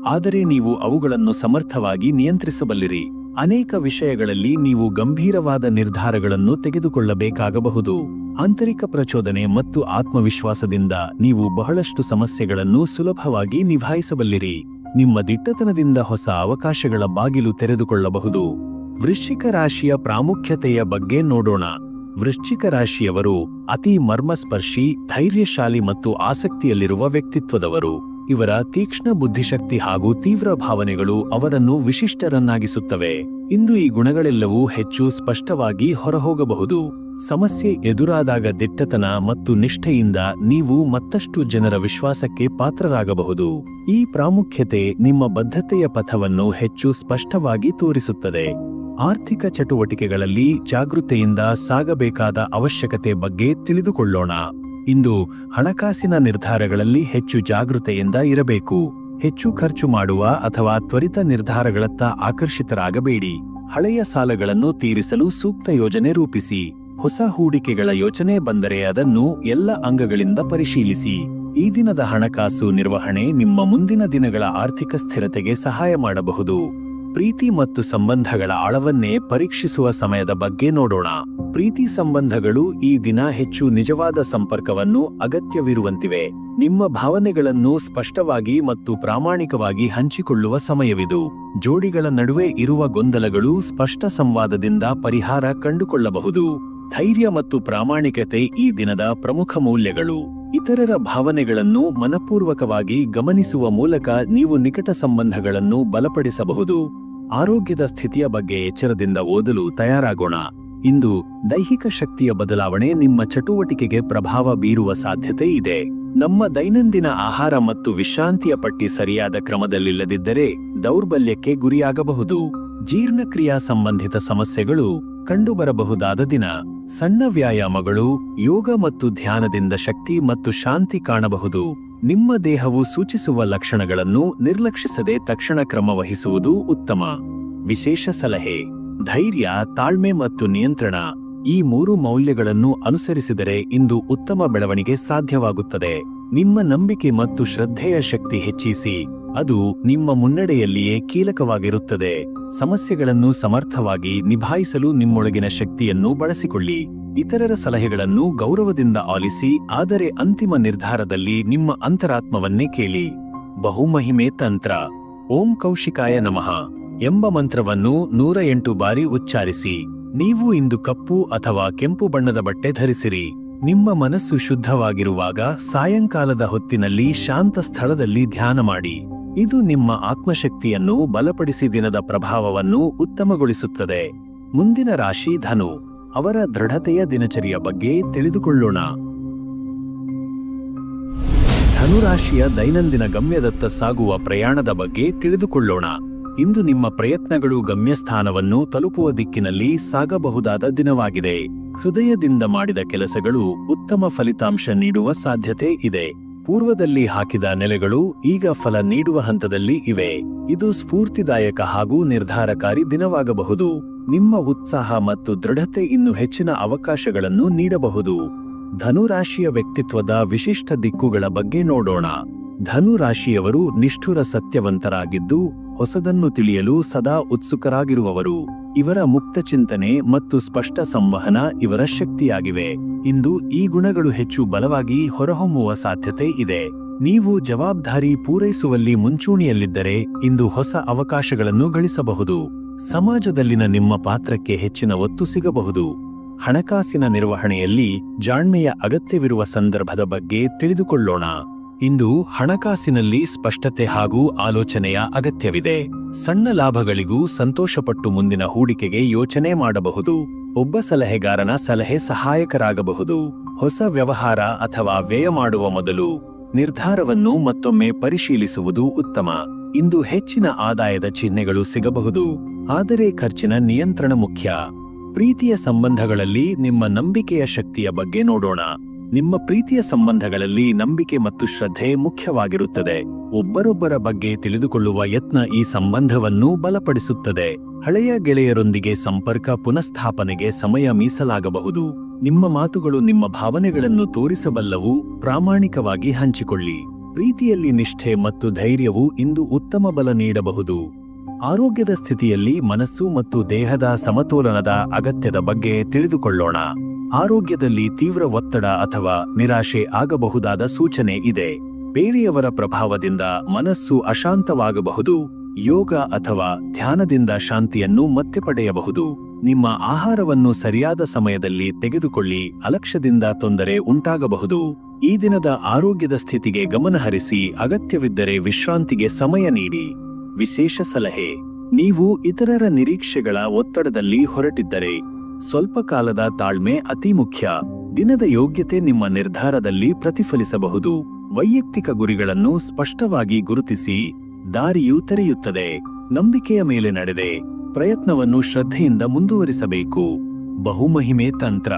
ಆದರೆ ನೀವು ಅವುಗಳನ್ನು ಸಮರ್ಥವಾಗಿ ನಿಯಂತ್ರಿಸಬಲ್ಲಿರಿ. ಅನೇಕ ವಿಷಯಗಳಲ್ಲಿ ನೀವು ಗಂಭೀರವಾದ ನಿರ್ಧಾರಗಳನ್ನು ತೆಗೆದುಕೊಳ್ಳಬೇಕಾಗಬಹುದು. ಆಂತರಿಕ ಪ್ರಚೋದನೆ ಮತ್ತು ಆತ್ಮವಿಶ್ವಾಸದಿಂದ ನೀವು ಬಹಳಷ್ಟು ಸಮಸ್ಯೆಗಳನ್ನು ಸುಲಭವಾಗಿ ನಿಭಾಯಿಸಬಲ್ಲಿರಿ. ನಿಮ್ಮ ದಿಟ್ಟತನದಿಂದ ಹೊಸ ಅವಕಾಶಗಳ ಬಾಗಿಲು ತೆರೆದುಕೊಳ್ಳಬಹುದು. ವೃಶ್ಚಿಕ ರಾಶಿಯ ಪ್ರಾಮುಖ್ಯತೆಯ ಬಗ್ಗೆ ನೋಡೋಣ. ವೃಶ್ಚಿಕ ರಾಶಿಯವರು ಅತಿ ಮರ್ಮಸ್ಪರ್ಶಿ, ಧೈರ್ಯಶಾಲಿ ಮತ್ತು ಆಸಕ್ತಿಯಲ್ಲಿರುವ ವ್ಯಕ್ತಿತ್ವದವರು. ಇವರ ತೀಕ್ಷ್ಣ ಬುದ್ಧಿಶಕ್ತಿ ಹಾಗೂ ತೀವ್ರ ಭಾವನೆಗಳು ಅವರನ್ನು ವಿಶಿಷ್ಟರನ್ನಾಗಿಸುತ್ತವೆ. ಇಂದು ಈ ಗುಣಗಳೆಲ್ಲವೂ ಹೆಚ್ಚು ಸ್ಪಷ್ಟವಾಗಿ ಹೊರಹೋಗಬಹುದು. ಸಮಸ್ಯೆ ಎದುರಾದಾಗ ದಿಟ್ಟತನ ಮತ್ತು ನಿಷ್ಠೆಯಿಂದ ನೀವು ಮತ್ತಷ್ಟು ಜನರ ವಿಶ್ವಾಸಕ್ಕೆ ಪಾತ್ರರಾಗಬಹುದು. ಈ ಪ್ರಾಮುಖ್ಯತೆ ನಿಮ್ಮ ಬದ್ಧತೆಯ ಪಥವನ್ನು ಹೆಚ್ಚು ಸ್ಪಷ್ಟವಾಗಿ ತೋರಿಸುತ್ತದೆ. ಆರ್ಥಿಕ ಚಟುವಟಿಕೆಗಳಲ್ಲಿ ಜಾಗೃತೆಯಿಂದ ಸಾಗಬೇಕಾದ ಅವಶ್ಯಕತೆ ಬಗ್ಗೆ ತಿಳಿದುಕೊಳ್ಳೋಣ. ಇಂದು ಹಣಕಾಸಿನ ನಿರ್ಧಾರಗಳಲ್ಲಿ ಹೆಚ್ಚು ಜಾಗೃತೆಯಿಂದ ಇರಬೇಕು. ಹೆಚ್ಚು ಖರ್ಚು ಮಾಡುವ ಅಥವಾ ತ್ವರಿತ ನಿರ್ಧಾರಗಳತ್ತ ಆಕರ್ಷಿತರಾಗಬೇಡಿ. ಹಳೆಯ ಸಾಲಗಳನ್ನು ತೀರಿಸಲು ಸೂಕ್ತ ಯೋಜನೆ ರೂಪಿಸಿ. ಹೊಸ ಹೂಡಿಕೆಗಳ ಯೋಚನೆ ಬಂದರೆ ಅದನ್ನು ಎಲ್ಲ ಅಂಗಗಳಿಂದ ಪರಿಶೀಲಿಸಿ. ಈ ದಿನದ ಹಣಕಾಸು ನಿರ್ವಹಣೆ ನಿಮ್ಮ ಮುಂದಿನ ದಿನಗಳ ಆರ್ಥಿಕ ಸ್ಥಿರತೆಗೆ ಸಹಾಯ ಮಾಡಬಹುದು. ಪ್ರೀತಿ ಮತ್ತು ಸಂಬಂಧಗಳ ಆಳವನ್ನೇ ಪರೀಕ್ಷಿಸುವ ಸಮಯದ ಬಗ್ಗೆ ನೋಡೋಣ. ಪ್ರೀತಿ ಸಂಬಂಧಗಳು ಈ ದಿನ ಹೆಚ್ಚು ನಿಜವಾದ ಸಂಪರ್ಕವನ್ನು ಅಗತ್ಯವಿರುವಂತಿವೆ. ನಿಮ್ಮ ಭಾವನೆಗಳನ್ನು ಸ್ಪಷ್ಟವಾಗಿ ಮತ್ತು ಪ್ರಾಮಾಣಿಕವಾಗಿ ಹಂಚಿಕೊಳ್ಳುವ ಸಮಯವಿದು. ಜೋಡಿಗಳ ನಡುವೆ ಇರುವ ಗೊಂದಲಗಳು ಸ್ಪಷ್ಟ ಸಂವಾದದಿಂದ ಪರಿಹಾರ ಕಂಡುಕೊಳ್ಳಬಹುದು. ಧೈರ್ಯ ಮತ್ತು ಪ್ರಾಮಾಣಿಕತೆ ಈ ದಿನದ ಪ್ರಮುಖ ಮೌಲ್ಯಗಳು. ಇತರರ ಭಾವನೆಗಳನ್ನು ಮನಪೂರ್ವಕವಾಗಿ ಗಮನಿಸುವ ಮೂಲಕ ನೀವು ನಿಕಟ ಸಂಬಂಧಗಳನ್ನು ಬಲಪಡಿಸಬಹುದು. ಆರೋಗ್ಯದ ಸ್ಥಿತಿಯ ಬಗ್ಗೆ ಎಚ್ಚರದಿಂದ ಓದಲು ತಯಾರಾಗೋಣ. ಇಂದು ದೈಹಿಕ ಶಕ್ತಿಯ ಬದಲಾವಣೆ ನಿಮ್ಮ ಚಟುವಟಿಕೆಗೆ ಪ್ರಭಾವ ಬೀರುವ ಸಾಧ್ಯತೆ ಇದೆ. ನಮ್ಮ ದೈನಂದಿನ ಆಹಾರ ಮತ್ತು ವಿಶ್ರಾಂತಿಯ ಪಟ್ಟಿ ಸರಿಯಾದ ಕ್ರಮದಲ್ಲಿಲ್ಲದಿದ್ದರೆ ದೌರ್ಬಲ್ಯಕ್ಕೆ ಗುರಿಯಾಗಬಹುದು. ಜೀರ್ಣಕ್ರಿಯಾ ಸಂಬಂಧಿತ ಸಮಸ್ಯೆಗಳು ಕಂಡುಬರಬಹುದಾದ ದಿನ. ಸಣ್ಣ ವ್ಯಾಯಾಮಗಳು, ಯೋಗ ಮತ್ತು ಧ್ಯಾನದಿಂದ ಶಕ್ತಿ ಮತ್ತು ಶಾಂತಿ ಕಾಣಬಹುದು. ನಿಮ್ಮ ದೇಹವು ಸೂಚಿಸುವ ಲಕ್ಷಣಗಳನ್ನು ನಿರ್ಲಕ್ಷಿಸದೆ ತಕ್ಷಣ ಕ್ರಮ ವಹಿಸುವುದು ಉತ್ತಮ. ವಿಶೇಷ ಸಲಹೆ: ಧೈರ್ಯ, ತಾಳ್ಮೆ ಮತ್ತು ನಿಯಂತ್ರಣ ಈ 3 ಮೌಲ್ಯಗಳನ್ನು ಅನುಸರಿಸಿದರೆ ಇಂದು ಉತ್ತಮ ಬೆಳವಣಿಗೆ ಸಾಧ್ಯವಾಗುತ್ತದೆ. ನಿಮ್ಮ ನಂಬಿಕೆ ಮತ್ತು ಶ್ರದ್ಧೆಯ ಶಕ್ತಿ ಹೆಚ್ಚಿಸಿ, ಅದು ನಿಮ್ಮ ಮುನ್ನಡೆಯಲ್ಲಿಯೇ ಕೀಲಕವಾಗಿರುತ್ತದೆ. ಸಮಸ್ಯೆಗಳನ್ನು ಸಮರ್ಥವಾಗಿ ನಿಭಾಯಿಸಲು ನಿಮ್ಮೊಳಗಿನ ಶಕ್ತಿಯನ್ನು ಬಳಸಿಕೊಳ್ಳಿ. ಇತರರ ಸಲಹೆಗಳನ್ನು ಗೌರವದಿಂದ ಆಲಿಸಿ, ಆದರೆ ಅಂತಿಮ ನಿರ್ಧಾರದಲ್ಲಿ ನಿಮ್ಮ ಅಂತರಾತ್ಮವನ್ನೇ ಕೇಳಿ. ಬಹುಮಹಿಮೆ ತಂತ್ರ. ಓಂ ಕೌಶಿಕಾಯ ನಮಃ ಎಂಬ ಮಂತ್ರವನ್ನು 108 ಬಾರಿ ಉಚ್ಚಾರಿಸಿ. ನೀವು ಇಂದು ಕಪ್ಪು ಅಥವಾ ಕೆಂಪು ಬಣ್ಣದ ಬಟ್ಟೆ ಧರಿಸಿರಿ. ನಿಮ್ಮ ಮನಸ್ಸು ಶುದ್ಧವಾಗಿರುವಾಗ ಸಾಯಂಕಾಲದ ಹೊತ್ತಿನಲ್ಲಿ ಶಾಂತ ಸ್ಥಳದಲ್ಲಿ ಧ್ಯಾನ ಮಾಡಿ. ಇದು ನಿಮ್ಮ ಆತ್ಮಶಕ್ತಿಯನ್ನು ಬಲಪಡಿಸಿ ದಿನದ ಪ್ರಭಾವವನ್ನು ಉತ್ತಮಗೊಳಿಸುತ್ತದೆ. ಮುಂದಿನ ರಾಶಿ ಧನು. ಅವರ ದೃಢತೆಯ ದಿನಚರಿಯ ಬಗ್ಗೆ ತಿಳಿದುಕೊಳ್ಳೋಣ. ಧನುರಾಶಿಯ ದೈನಂದಿನ ಗಮ್ಯದತ್ತ ಸಾಗುವ ಪ್ರಯಾಣದ ಬಗ್ಗೆ ತಿಳಿದುಕೊಳ್ಳೋಣ. ಇಂದು ನಿಮ್ಮ ಪ್ರಯತ್ನಗಳು ಗಮ್ಯಸ್ಥಾನವನ್ನು ತಲುಪುವ ದಿಕ್ಕಿನಲ್ಲಿ ಸಾಗಬಹುದಾದ ದಿನವಾಗಿದೆ. ಹೃದಯದಿಂದ ಮಾಡಿದ ಕೆಲಸಗಳು ಉತ್ತಮ ಫಲಿತಾಂಶ ನೀಡುವ ಸಾಧ್ಯತೆ ಇದೆ. ಪೂರ್ವದಲ್ಲಿ ಹಾಕಿದ ನೆಲೆಗಳು ಈಗ ಫಲ ನೀಡುವ ಹಂತದಲ್ಲಿ ಇವೆ. ಇದು ಸ್ಫೂರ್ತಿದಾಯಕ ಹಾಗೂ ನಿರ್ಧಾರಕಾರಿ ದಿನವಾಗಬಹುದು. ನಿಮ್ಮ ಉತ್ಸಾಹ ಮತ್ತು ದೃಢತೆ ಇನ್ನು ಹೆಚ್ಚಿನ ಅವಕಾಶಗಳನ್ನು ನೀಡಬಹುದು. ಧನುರಾಶಿಯ ವ್ಯಕ್ತಿತ್ವದ ವಿಶಿಷ್ಟ ದಿಕ್ಕುಗಳ ಬಗ್ಗೆ ನೋಡೋಣ. ಧನುರಾಶಿಯವರು ನಿಷ್ಠುರ ಸತ್ಯವಂತರಾಗಿದ್ದು, ಹೊಸದನ್ನು ತಿಳಿಯಲು ಸದಾ ಉತ್ಸುಕರಾಗಿರುವವರು. ಇವರ ಮುಕ್ತ ಚಿಂತನೆ ಮತ್ತು ಸ್ಪಷ್ಟ ಸಂವಹನ ಇವರ ಶಕ್ತಿಯಾಗಿವೆ. ಇಂದು ಈ ಗುಣಗಳು ಹೆಚ್ಚು ಬಲವಾಗಿ ಹೊರಹೊಮ್ಮುವ ಸಾಧ್ಯತೆ ಇದೆ. ನೀವು ಜವಾಬ್ದಾರಿ ಪೂರೈಸುವಲ್ಲಿ ಮುಂಚೂಣಿಯಲ್ಲಿದ್ದರೆ ಇಂದು ಹೊಸ ಅವಕಾಶಗಳನ್ನು ಗಳಿಸಬಹುದು. ಸಮಾಜದಲ್ಲಿನ ನಿಮ್ಮ ಪಾತ್ರಕ್ಕೆ ಹೆಚ್ಚಿನ ಒತ್ತು ಸಿಗಬಹುದು. ಹಣಕಾಸಿನ ನಿರ್ವಹಣೆಯಲ್ಲಿ ಜಾಣ್ಮೆಯ ಅಗತ್ಯವಿರುವ ಸಂದರ್ಭದ ಬಗ್ಗೆ ತಿಳಿದುಕೊಳ್ಳೋಣ. ಇಂದು ಹಣಕಾಸಿನಲ್ಲಿ ಸ್ಪಷ್ಟತೆ ಹಾಗೂ ಆಲೋಚನೆಯ ಅಗತ್ಯವಿದೆ. ಸಣ್ಣ ಲಾಭಗಳಿಗೂ ಸಂತೋಷಪಟ್ಟು ಮುಂದಿನ ಹೂಡಿಕೆಗೆ ಯೋಚನೆ ಮಾಡಬಹುದು. ಒಬ್ಬ ಸಲಹೆಗಾರನ ಸಲಹೆ ಸಹಾಯಕರಾಗಬಹುದು. ಹೊಸ ವ್ಯವಹಾರ ಅಥವಾ ವ್ಯಯ ಮಾಡುವ ಮೊದಲು ನಿರ್ಧಾರವನ್ನು ಮತ್ತೊಮ್ಮೆ ಪರಿಶೀಲಿಸುವುದು ಉತ್ತಮ. ಇಂದು ಹೆಚ್ಚಿನ ಆದಾಯದ ಚಿಹ್ನೆಗಳು ಸಿಗಬಹುದು, ಆದರೆ ಖರ್ಚಿನ ನಿಯಂತ್ರಣ ಮುಖ್ಯ. ಪ್ರೀತಿಯ ಸಂಬಂಧಗಳಲ್ಲಿ ನಿಮ್ಮ ನಂಬಿಕೆಯ ಶಕ್ತಿಯ ಬಗ್ಗೆ ನೋಡೋಣ. ನಿಮ್ಮ ಪ್ರೀತಿಯ ಸಂಬಂಧಗಳಲ್ಲಿ ನಂಬಿಕೆ ಮತ್ತು ಶ್ರದ್ಧೆ ಮುಖ್ಯವಾಗಿರುತ್ತದೆ. ಒಬ್ಬರೊಬ್ಬರ ಬಗ್ಗೆ ತಿಳಿದುಕೊಳ್ಳುವ ಯತ್ನ ಈ ಸಂಬಂಧವನ್ನು ಬಲಪಡಿಸುತ್ತದೆ. ಹಳೆಯ ಗೆಳೆಯರೊಂದಿಗೆ ಸಂಪರ್ಕ ಪುನಃಸ್ಥಾಪನೆಗೆ ಸಮಯ ಮೀಸಲಾಗಬಹುದು. ನಿಮ್ಮ ಮಾತುಗಳು ನಿಮ್ಮ ಭಾವನೆಗಳನ್ನು ತೋರಿಸಬಲ್ಲವು. ಪ್ರಾಮಾಣಿಕವಾಗಿ ಹಂಚಿಕೊಳ್ಳಿ. ಪ್ರೀತಿಯಲ್ಲಿ ನಿಷ್ಠೆ ಮತ್ತು ಧೈರ್ಯವು ಇಂದು ಉತ್ತಮ ಬಲ ನೀಡಬಹುದು. ಆರೋಗ್ಯದ ಸ್ಥಿತಿಯಲ್ಲಿ ಮನಸ್ಸು ಮತ್ತು ದೇಹದ ಸಮತೋಲನದ ಅಗತ್ಯದ ಬಗ್ಗೆ ತಿಳಿದುಕೊಳ್ಳೋಣ. ಆರೋಗ್ಯದಲ್ಲಿ ತೀವ್ರ ಒತ್ತಡ ಅಥವಾ ನಿರಾಶೆ ಆಗಬಹುದಾದ ಸೂಚನೆ ಇದೆ. ಬೇರೆಯವರ ಪ್ರಭಾವದಿಂದ ಮನಸ್ಸು ಅಶಾಂತವಾಗಬಹುದು. ಯೋಗ ಅಥವಾ ಧ್ಯಾನದಿಂದ ಶಾಂತಿಯನ್ನು ಮತ್ತೆ ಪಡೆಯಬಹುದು. ನಿಮ್ಮ ಆಹಾರವನ್ನು ಸರಿಯಾದ ಸಮಯದಲ್ಲಿ ತೆಗೆದುಕೊಳ್ಳಿ. ಅಲಕ್ಷ್ಯದಿಂದ ತೊಂದರೆ ಉಂಟಾಗಬಹುದು. ಈ ದಿನದ ಆರೋಗ್ಯದ ಸ್ಥಿತಿಗೆ ಗಮನಹರಿಸಿ, ಅಗತ್ಯವಿದ್ದರೆ ವಿಶ್ರಾಂತಿಗೆ ಸಮಯ ನೀಡಿ. ವಿಶೇಷ ಸಲಹೆ: ನೀವು ಇತರರ ನಿರೀಕ್ಷೆಗಳ ಒತ್ತಡದಲ್ಲಿ ಹೊರಟಿದ್ದರೆ ಸ್ವಲ್ಪ ಕಾಲದ ತಾಳ್ಮೆ ಅತಿ ಮುಖ್ಯ. ದಿನದ ಯೋಗ್ಯತೆ ನಿಮ್ಮ ನಿರ್ಧಾರದಲ್ಲಿ ಪ್ರತಿಫಲಿಸಬಹುದು. ವೈಯಕ್ತಿಕ ಗುರಿಗಳನ್ನು ಸ್ಪಷ್ಟವಾಗಿ ಗುರುತಿಸಿ, ದಾರಿಯು ತೆರೆಯುತ್ತದೆ. ನಂಬಿಕೆಯ ಮೇಲೆ ನಡೆದೆ ಪ್ರಯತ್ನವನ್ನು ಶ್ರದ್ಧೆಯಿಂದ ಮುಂದುವರಿಸಬೇಕು. ಬಹುಮಹಿಮೆ ತಂತ್ರ.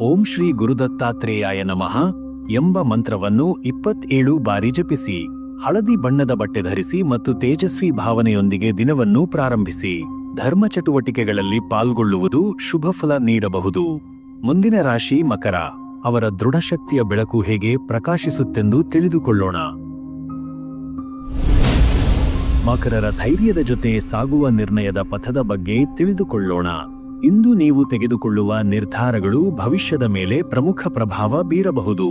ಓಂ ಶ್ರೀ ಗುರುದತ್ತಾತ್ರೇಯಾಯ ನಮಃ ಎಂಬ ಮಂತ್ರವನ್ನು 27 ಬಾರಿ ಜಪಿಸಿ. ಹಳದಿ ಬಣ್ಣದ ಬಟ್ಟೆ ಧರಿಸಿ ಮತ್ತು ತೇಜಸ್ವಿ ಭಾವನೆಯೊಂದಿಗೆ ದಿನವನ್ನು ಪ್ರಾರಂಭಿಸಿ. ಧರ್ಮ ಚಟುವಟಿಕೆಗಳಲ್ಲಿ ಪಾಲ್ಗೊಳ್ಳುವುದು ಶುಭ ಫಲ ನೀಡಬಹುದು. ಮುಂದಿನ ರಾಶಿ ಮಕರ. ಅವರ ದೃಢಶಕ್ತಿಯ ಬೆಳಕು ಹೇಗೆ ಪ್ರಕಾಶಿಸುತ್ತೆಂದು ತಿಳಿದುಕೊಳ್ಳೋಣ. ಮಕರರ ಧೈರ್ಯದ ಜೊತೆ ಸಾಗುವ ನಿರ್ಣಯದ ಪಥದ ಬಗ್ಗೆ ತಿಳಿದುಕೊಳ್ಳೋಣ. ಇಂದು ನೀವು ತೆಗೆದುಕೊಳ್ಳುವ ನಿರ್ಧಾರಗಳು ಭವಿಷ್ಯದ ಮೇಲೆ ಪ್ರಮುಖ ಪ್ರಭಾವ ಬೀರಬಹುದು.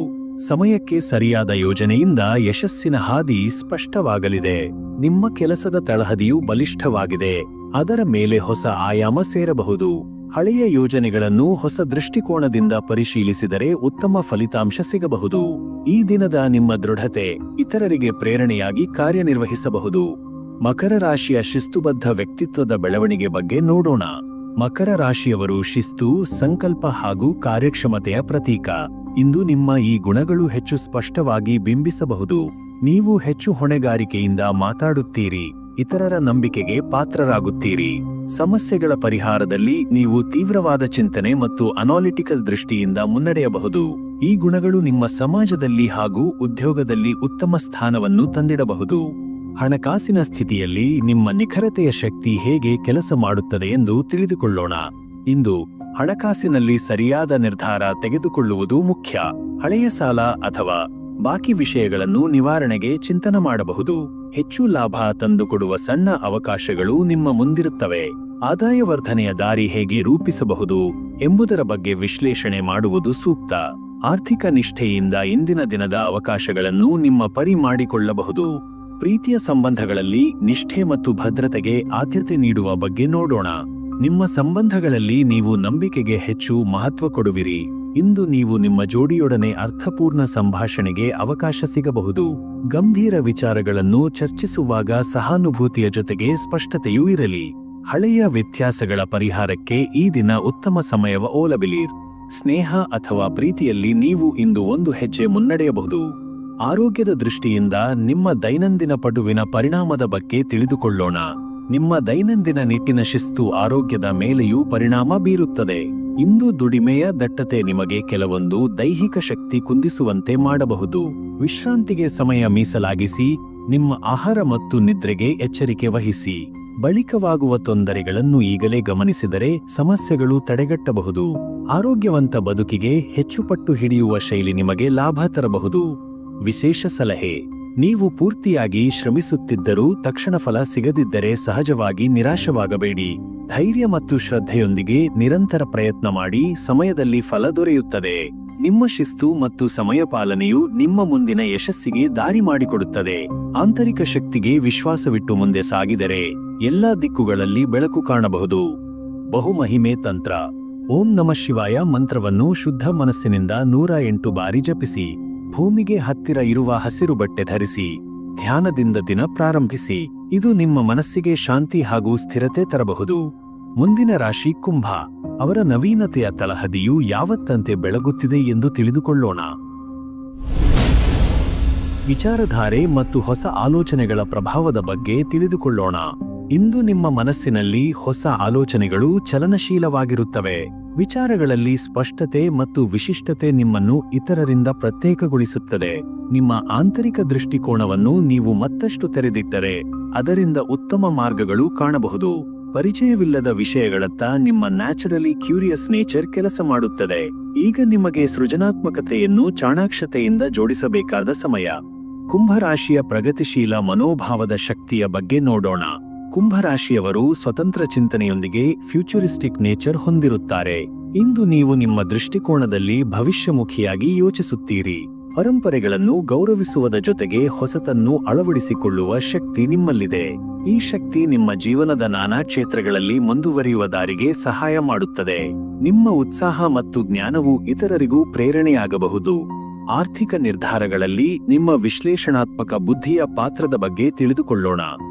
ಸಮಯಕ್ಕೆ ಸರಿಯಾದ ಯೋಜನೆಯಿಂದ ಯಶಸ್ಸಿನ ಹಾದಿ ಸ್ಪಷ್ಟವಾಗಲಿದೆ. ನಿಮ್ಮ ಕೆಲಸದ ತಳಹದಿಯು ಬಲಿಷ್ಠವಾಗಿದೆ. ಅದರ ಮೇಲೆ ಹೊಸ ಆಯಾಮ ಸೇರಬಹುದು. ಹಳೆಯ ಯೋಜನೆಗಳನ್ನು ಹೊಸ ದೃಷ್ಟಿಕೋನದಿಂದ ಪರಿಶೀಲಿಸಿದರೆ ಉತ್ತಮ ಫಲಿತಾಂಶ ಸಿಗಬಹುದು. ಈ ದಿನದ ನಿಮ್ಮ ದೃಢತೆ ಇತರರಿಗೆ ಪ್ರೇರಣೆಯಾಗಿ ಕಾರ್ಯನಿರ್ವಹಿಸಬಹುದು. ಮಕರ ರಾಶಿಯ ಶಿಸ್ತುಬದ್ಧ ವ್ಯಕ್ತಿತ್ವದ ಬೆಳವಣಿಗೆ ಬಗ್ಗೆ ನೋಡೋಣ. ಮಕರ ರಾಶಿಯವರು ಶಿಸ್ತು, ಸಂಕಲ್ಪ ಹಾಗೂ ಕಾರ್ಯಕ್ಷಮತೆಯ ಪ್ರತೀಕ. ಇಂದು ನಿಮ್ಮ ಈ ಗುಣಗಳು ಹೆಚ್ಚು ಸ್ಪಷ್ಟವಾಗಿ ಬಿಂಬಿಸಬಹುದು. ನೀವು ಹೆಚ್ಚು ಹೊಣೆಗಾರಿಕೆಯಿಂದ ಮಾತಾಡುತ್ತೀರಿ. ಇತರರ ನಂಬಿಕೆಗೆ ಪಾತ್ರರಾಗುತ್ತೀರಿ. ಸಮಸ್ಯೆಗಳ ಪರಿಹಾರದಲ್ಲಿ ನೀವು ತೀವ್ರವಾದ ಚಿಂತನೆ ಮತ್ತು ಅನಾಲಿಟಿಕಲ್ ದೃಷ್ಟಿಯಿಂದ ಮುನ್ನಡೆಯಬಹುದು. ಈ ಗುಣಗಳು ನಿಮ್ಮ ಸಮಾಜದಲ್ಲಿ ಹಾಗೂ ಉದ್ಯೋಗದಲ್ಲಿ ಉತ್ತಮ ಸ್ಥಾನವನ್ನು ತಂದಿಡಬಹುದು. ಹಣಕಾಸಿನ ಸ್ಥಿತಿಯಲ್ಲಿ ನಿಮ್ಮ ನಿಖರತೆಯ ಶಕ್ತಿ ಹೇಗೆ ಕೆಲಸ ಮಾಡುತ್ತದೆ ಎಂದು ತಿಳಿದುಕೊಳ್ಳೋಣ. ಇಂದು ಹಣಕಾಸಿನಲ್ಲಿ ಸರಿಯಾದ ನಿರ್ಧಾರ ತೆಗೆದುಕೊಳ್ಳುವುದು ಮುಖ್ಯ. ಹಳೆಯ ಸಾಲ ಅಥವಾ ಬಾಕಿ ವಿಷಯಗಳನ್ನು ನಿವಾರಣೆಗೆ ಚಿಂತನೆ ಮಾಡಬಹುದು. ಹೆಚ್ಚು ಲಾಭ ತಂದುಕೊಡುವ ಸಣ್ಣ ಅವಕಾಶಗಳು ನಿಮ್ಮ ಮುಂದಿರುತ್ತವೆ. ಆದಾಯ ವರ್ಧನೆಯ ದಾರಿ ಹೇಗೆ ರೂಪಿಸಬಹುದು ಎಂಬುದರ ಬಗ್ಗೆ ವಿಶ್ಲೇಷಣೆ ಮಾಡುವುದು ಸೂಕ್ತ. ಆರ್ಥಿಕ ನಿಷ್ಠೆಯಿಂದ ಇಂದಿನ ದಿನದ ಅವಕಾಶಗಳನ್ನು ನಿಮ್ಮ ಪರಿ ಮಾಡಿಕೊಳ್ಳಬಹುದು. ಪ್ರೀತಿಯ ಸಂಬಂಧಗಳಲ್ಲಿ ನಿಷ್ಠೆ ಮತ್ತು ಭದ್ರತೆಗೆ ಆದ್ಯತೆ ನೀಡುವ ಬಗ್ಗೆ ನೋಡೋಣ. ನಿಮ್ಮ ಸಂಬಂಧಗಳಲ್ಲಿ ನೀವು ನಂಬಿಕೆಗೆ ಹೆಚ್ಚು ಮಹತ್ವ ಕೊಡುವಿರಿ. ಇಂದು ನೀವು ನಿಮ್ಮ ಜೋಡಿಯೊಡನೆ ಅರ್ಥಪೂರ್ಣ ಸಂಭಾಷಣೆಗೆ ಅವಕಾಶ ಸಿಗಬಹುದು. ಗಂಭೀರ ವಿಚಾರಗಳನ್ನು ಚರ್ಚಿಸುವಾಗ ಸಹಾನುಭೂತಿಯ ಜೊತೆಗೆ ಸ್ಪಷ್ಟತೆಯೂ ಇರಲಿ. ಹಳೆಯ ವ್ಯತ್ಯಾಸಗಳ ಪರಿಹಾರಕ್ಕೆ ಈ ದಿನ ಉತ್ತಮ ಸಮಯವ ಓಲಬಿಲಿರ್. ಸ್ನೇಹ ಅಥವಾ ಪ್ರೀತಿಯಲ್ಲಿ ನೀವು ಇಂದು ಒಂದು ಹೆಜ್ಜೆ ಮುನ್ನಡೆಯಬಹುದು. ಆರೋಗ್ಯದ ದೃಷ್ಟಿಯಿಂದ ನಿಮ್ಮ ದೈನಂದಿನ ಪಟುವಿನ ಪರಿಣಾಮದ ಬಗ್ಗೆ ತಿಳಿದುಕೊಳ್ಳೋಣ. ನಿಮ್ಮ ದೈನಂದಿನ ನಿಟ್ಟಿನ ಶಿಸ್ತು ಆರೋಗ್ಯದ ಮೇಲೆಯೂ ಪರಿಣಾಮ ಬೀರುತ್ತದೆ. ಇಂದು ದುಡಿಮೆಯ ದಟ್ಟತೆ ನಿಮಗೆ ಕೆಲವೊಂದು ದೈಹಿಕ ಶಕ್ತಿ ಕುಂದಿಸುವಂತೆ ಮಾಡಬಹುದು. ವಿಶ್ರಾಂತಿಗೆ ಸಮಯ ಮೀಸಲಾಗಿಸಿ. ನಿಮ್ಮ ಆಹಾರ ಮತ್ತು ನಿದ್ರೆಗೆ ಎಚ್ಚರಿಕೆ ವಹಿಸಿ. ಬಳಿಕವಾಗುವ ತೊಂದರೆಗಳನ್ನು ಈಗಲೇ ಗಮನಿಸಿದರೆ ಸಮಸ್ಯೆಗಳು ತಡೆಗಟ್ಟಬಹುದು. ಆರೋಗ್ಯವಂತ ಬದುಕಿಗೆ ಹೆಚ್ಚು ಪಟ್ಟು ಹಿಡಿಯುವ ಶೈಲಿ ನಿಮಗೆ ಲಾಭ ತರಬಹುದು. ವಿಶೇಷ ಸಲಹೆ: ನೀವು ಪೂರ್ತಿಯಾಗಿ ಶ್ರಮಿಸುತ್ತಿದ್ದರೂ ತಕ್ಷಣ ಫಲ ಸಿಗದಿದ್ದರೆ ಸಹಜವಾಗಿ ನಿರಾಶವಾಗಬೇಡಿ. ಧೈರ್ಯ ಮತ್ತು ಶ್ರದ್ಧೆಯೊಂದಿಗೆ ನಿರಂತರ ಪ್ರಯತ್ನ ಮಾಡಿ. ಸಮಯದಲ್ಲಿ ಫಲ ದೊರೆಯುತ್ತದೆ. ನಿಮ್ಮ ಶಿಸ್ತು ಮತ್ತು ಸಮಯ ಪಾಲನೆಯು ನಿಮ್ಮ ಮುಂದಿನ ಯಶಸ್ಸಿಗೆ ದಾರಿ ಮಾಡಿಕೊಡುತ್ತದೆ. ಆಂತರಿಕ ಶಕ್ತಿಗೆ ವಿಶ್ವಾಸವಿಟ್ಟು ಮುಂದೆ ಸಾಗಿದರೆ ಎಲ್ಲಾ ದಿಕ್ಕುಗಳಲ್ಲಿ ಬೆಳಕು ಕಾಣಬಹುದು. ಬಹುಮಹಿಮೆ ತಂತ್ರ. ಓಂ ನಮಃ ಶಿವಾಯ ಮಂತ್ರವನ್ನು ಶುದ್ಧ ಮನಸ್ಸಿನಿಂದ 108 ಬಾರಿ ಜಪಿಸಿ. ಭೂಮಿಗೆ ಹತ್ತಿರ ಇರುವ ಹಸಿರು ಬಟ್ಟೆ ಧರಿಸಿ ಧ್ಯಾನದಿಂದ ದಿನ ಪ್ರಾರಂಭಿಸಿ. ಇದು ನಿಮ್ಮ ಮನಸ್ಸಿಗೆ ಶಾಂತಿ ಹಾಗೂ ಸ್ಥಿರತೆ ತರಬಹುದು. ಮುಂದಿನ ರಾಶಿ ಕುಂಭ. ಅವರ ನವೀನತೆಯ ತಳಹದಿಯು ಯಾವತ್ತಂತೆ ಬೆಳಗುತ್ತಿದೆ ಎಂದು ತಿಳಿದುಕೊಳ್ಳೋಣ. ವಿಚಾರಧಾರೆ ಮತ್ತು ಹೊಸ ಆಲೋಚನೆಗಳ ಪ್ರಭಾವದ ಬಗ್ಗೆ ತಿಳಿದುಕೊಳ್ಳೋಣ. ಇಂದು ನಿಮ್ಮ ಮನಸ್ಸಿನಲ್ಲಿ ಹೊಸ ಆಲೋಚನೆಗಳು ಚಲನಶೀಲವಾಗಿರುತ್ತವೆ. ವಿಚಾರಗಳಲ್ಲಿ ಸ್ಪಷ್ಟತೆ ಮತ್ತು ವಿಶಿಷ್ಟತೆ ನಿಮ್ಮನ್ನು ಇತರರಿಂದ ಪ್ರತ್ಯೇಕಗೊಳಿಸುತ್ತದೆ. ನಿಮ್ಮ ಆಂತರಿಕ ದೃಷ್ಟಿಕೋನವನ್ನು ನೀವು ಮತ್ತಷ್ಟು ತೆರೆದಿಟ್ಟರೆ ಅದರಿಂದ ಉತ್ತಮ ಮಾರ್ಗಗಳು ಕಾಣಬಹುದು. ಪರಿಚಯವಿಲ್ಲದ ವಿಷಯಗಳತ್ತ ನಿಮ್ಮ ನ್ಯಾಚುರಲಿ ಕ್ಯೂರಿಯಸ್ ನೇಚರ್ ಕೆಲಸ ಮಾಡುತ್ತದೆ. ಈಗ ನಿಮಗೆ ಸೃಜನಾತ್ಮಕತೆಯನ್ನು ಚಾಣಾಕ್ಷತೆಯಿಂದ ಜೋಡಿಸಬೇಕಾದ ಸಮಯ. ಕುಂಭರಾಶಿಯ ಪ್ರಗತಿಶೀಲ ಮನೋಭಾವದ ಶಕ್ತಿಯ ಬಗ್ಗೆ ನೋಡೋಣ. ಕುಂಭರಾಶಿಯವರು ಸ್ವತಂತ್ರ ಚಿಂತನೆಯೊಂದಿಗೆ ಫ್ಯೂಚರಿಸ್ಟಿಕ್ ನೇಚರ್ ಹೊಂದಿರುತ್ತಾರೆ. ಇಂದು ನೀವು ನಿಮ್ಮ ದೃಷ್ಟಿಕೋನದಲ್ಲಿ ಭವಿಷ್ಯಮುಖಿಯಾಗಿ ಯೋಚಿಸುತ್ತೀರಿ. ಪರಂಪರೆಗಳನ್ನು ಗೌರವಿಸುವುದರ ಜೊತೆಗೆ ಹೊಸತನ್ನು ಅಳವಡಿಸಿಕೊಳ್ಳುವ ಶಕ್ತಿ ನಿಮ್ಮಲ್ಲಿದೆ. ಈ ಶಕ್ತಿ ನಿಮ್ಮ ಜೀವನದ ನಾನಾ ಕ್ಷೇತ್ರಗಳಲ್ಲಿ ಮುಂದುವರಿಯುವ ದಾರಿಗೆ ಸಹಾಯ ಮಾಡುತ್ತದೆ. ನಿಮ್ಮ ಉತ್ಸಾಹ ಮತ್ತು ಜ್ಞಾನವು ಇತರರಿಗೂ ಪ್ರೇರಣೆಯಾಗಬಹುದು. ಆರ್ಥಿಕ ನಿರ್ಧಾರಗಳಲ್ಲಿ ನಿಮ್ಮ ವಿಶ್ಲೇಷಣಾತ್ಮಕ ಬುದ್ಧಿಯ ಪಾತ್ರದ ಬಗ್ಗೆ ತಿಳಿದುಕೊಳ್ಳೋಣ.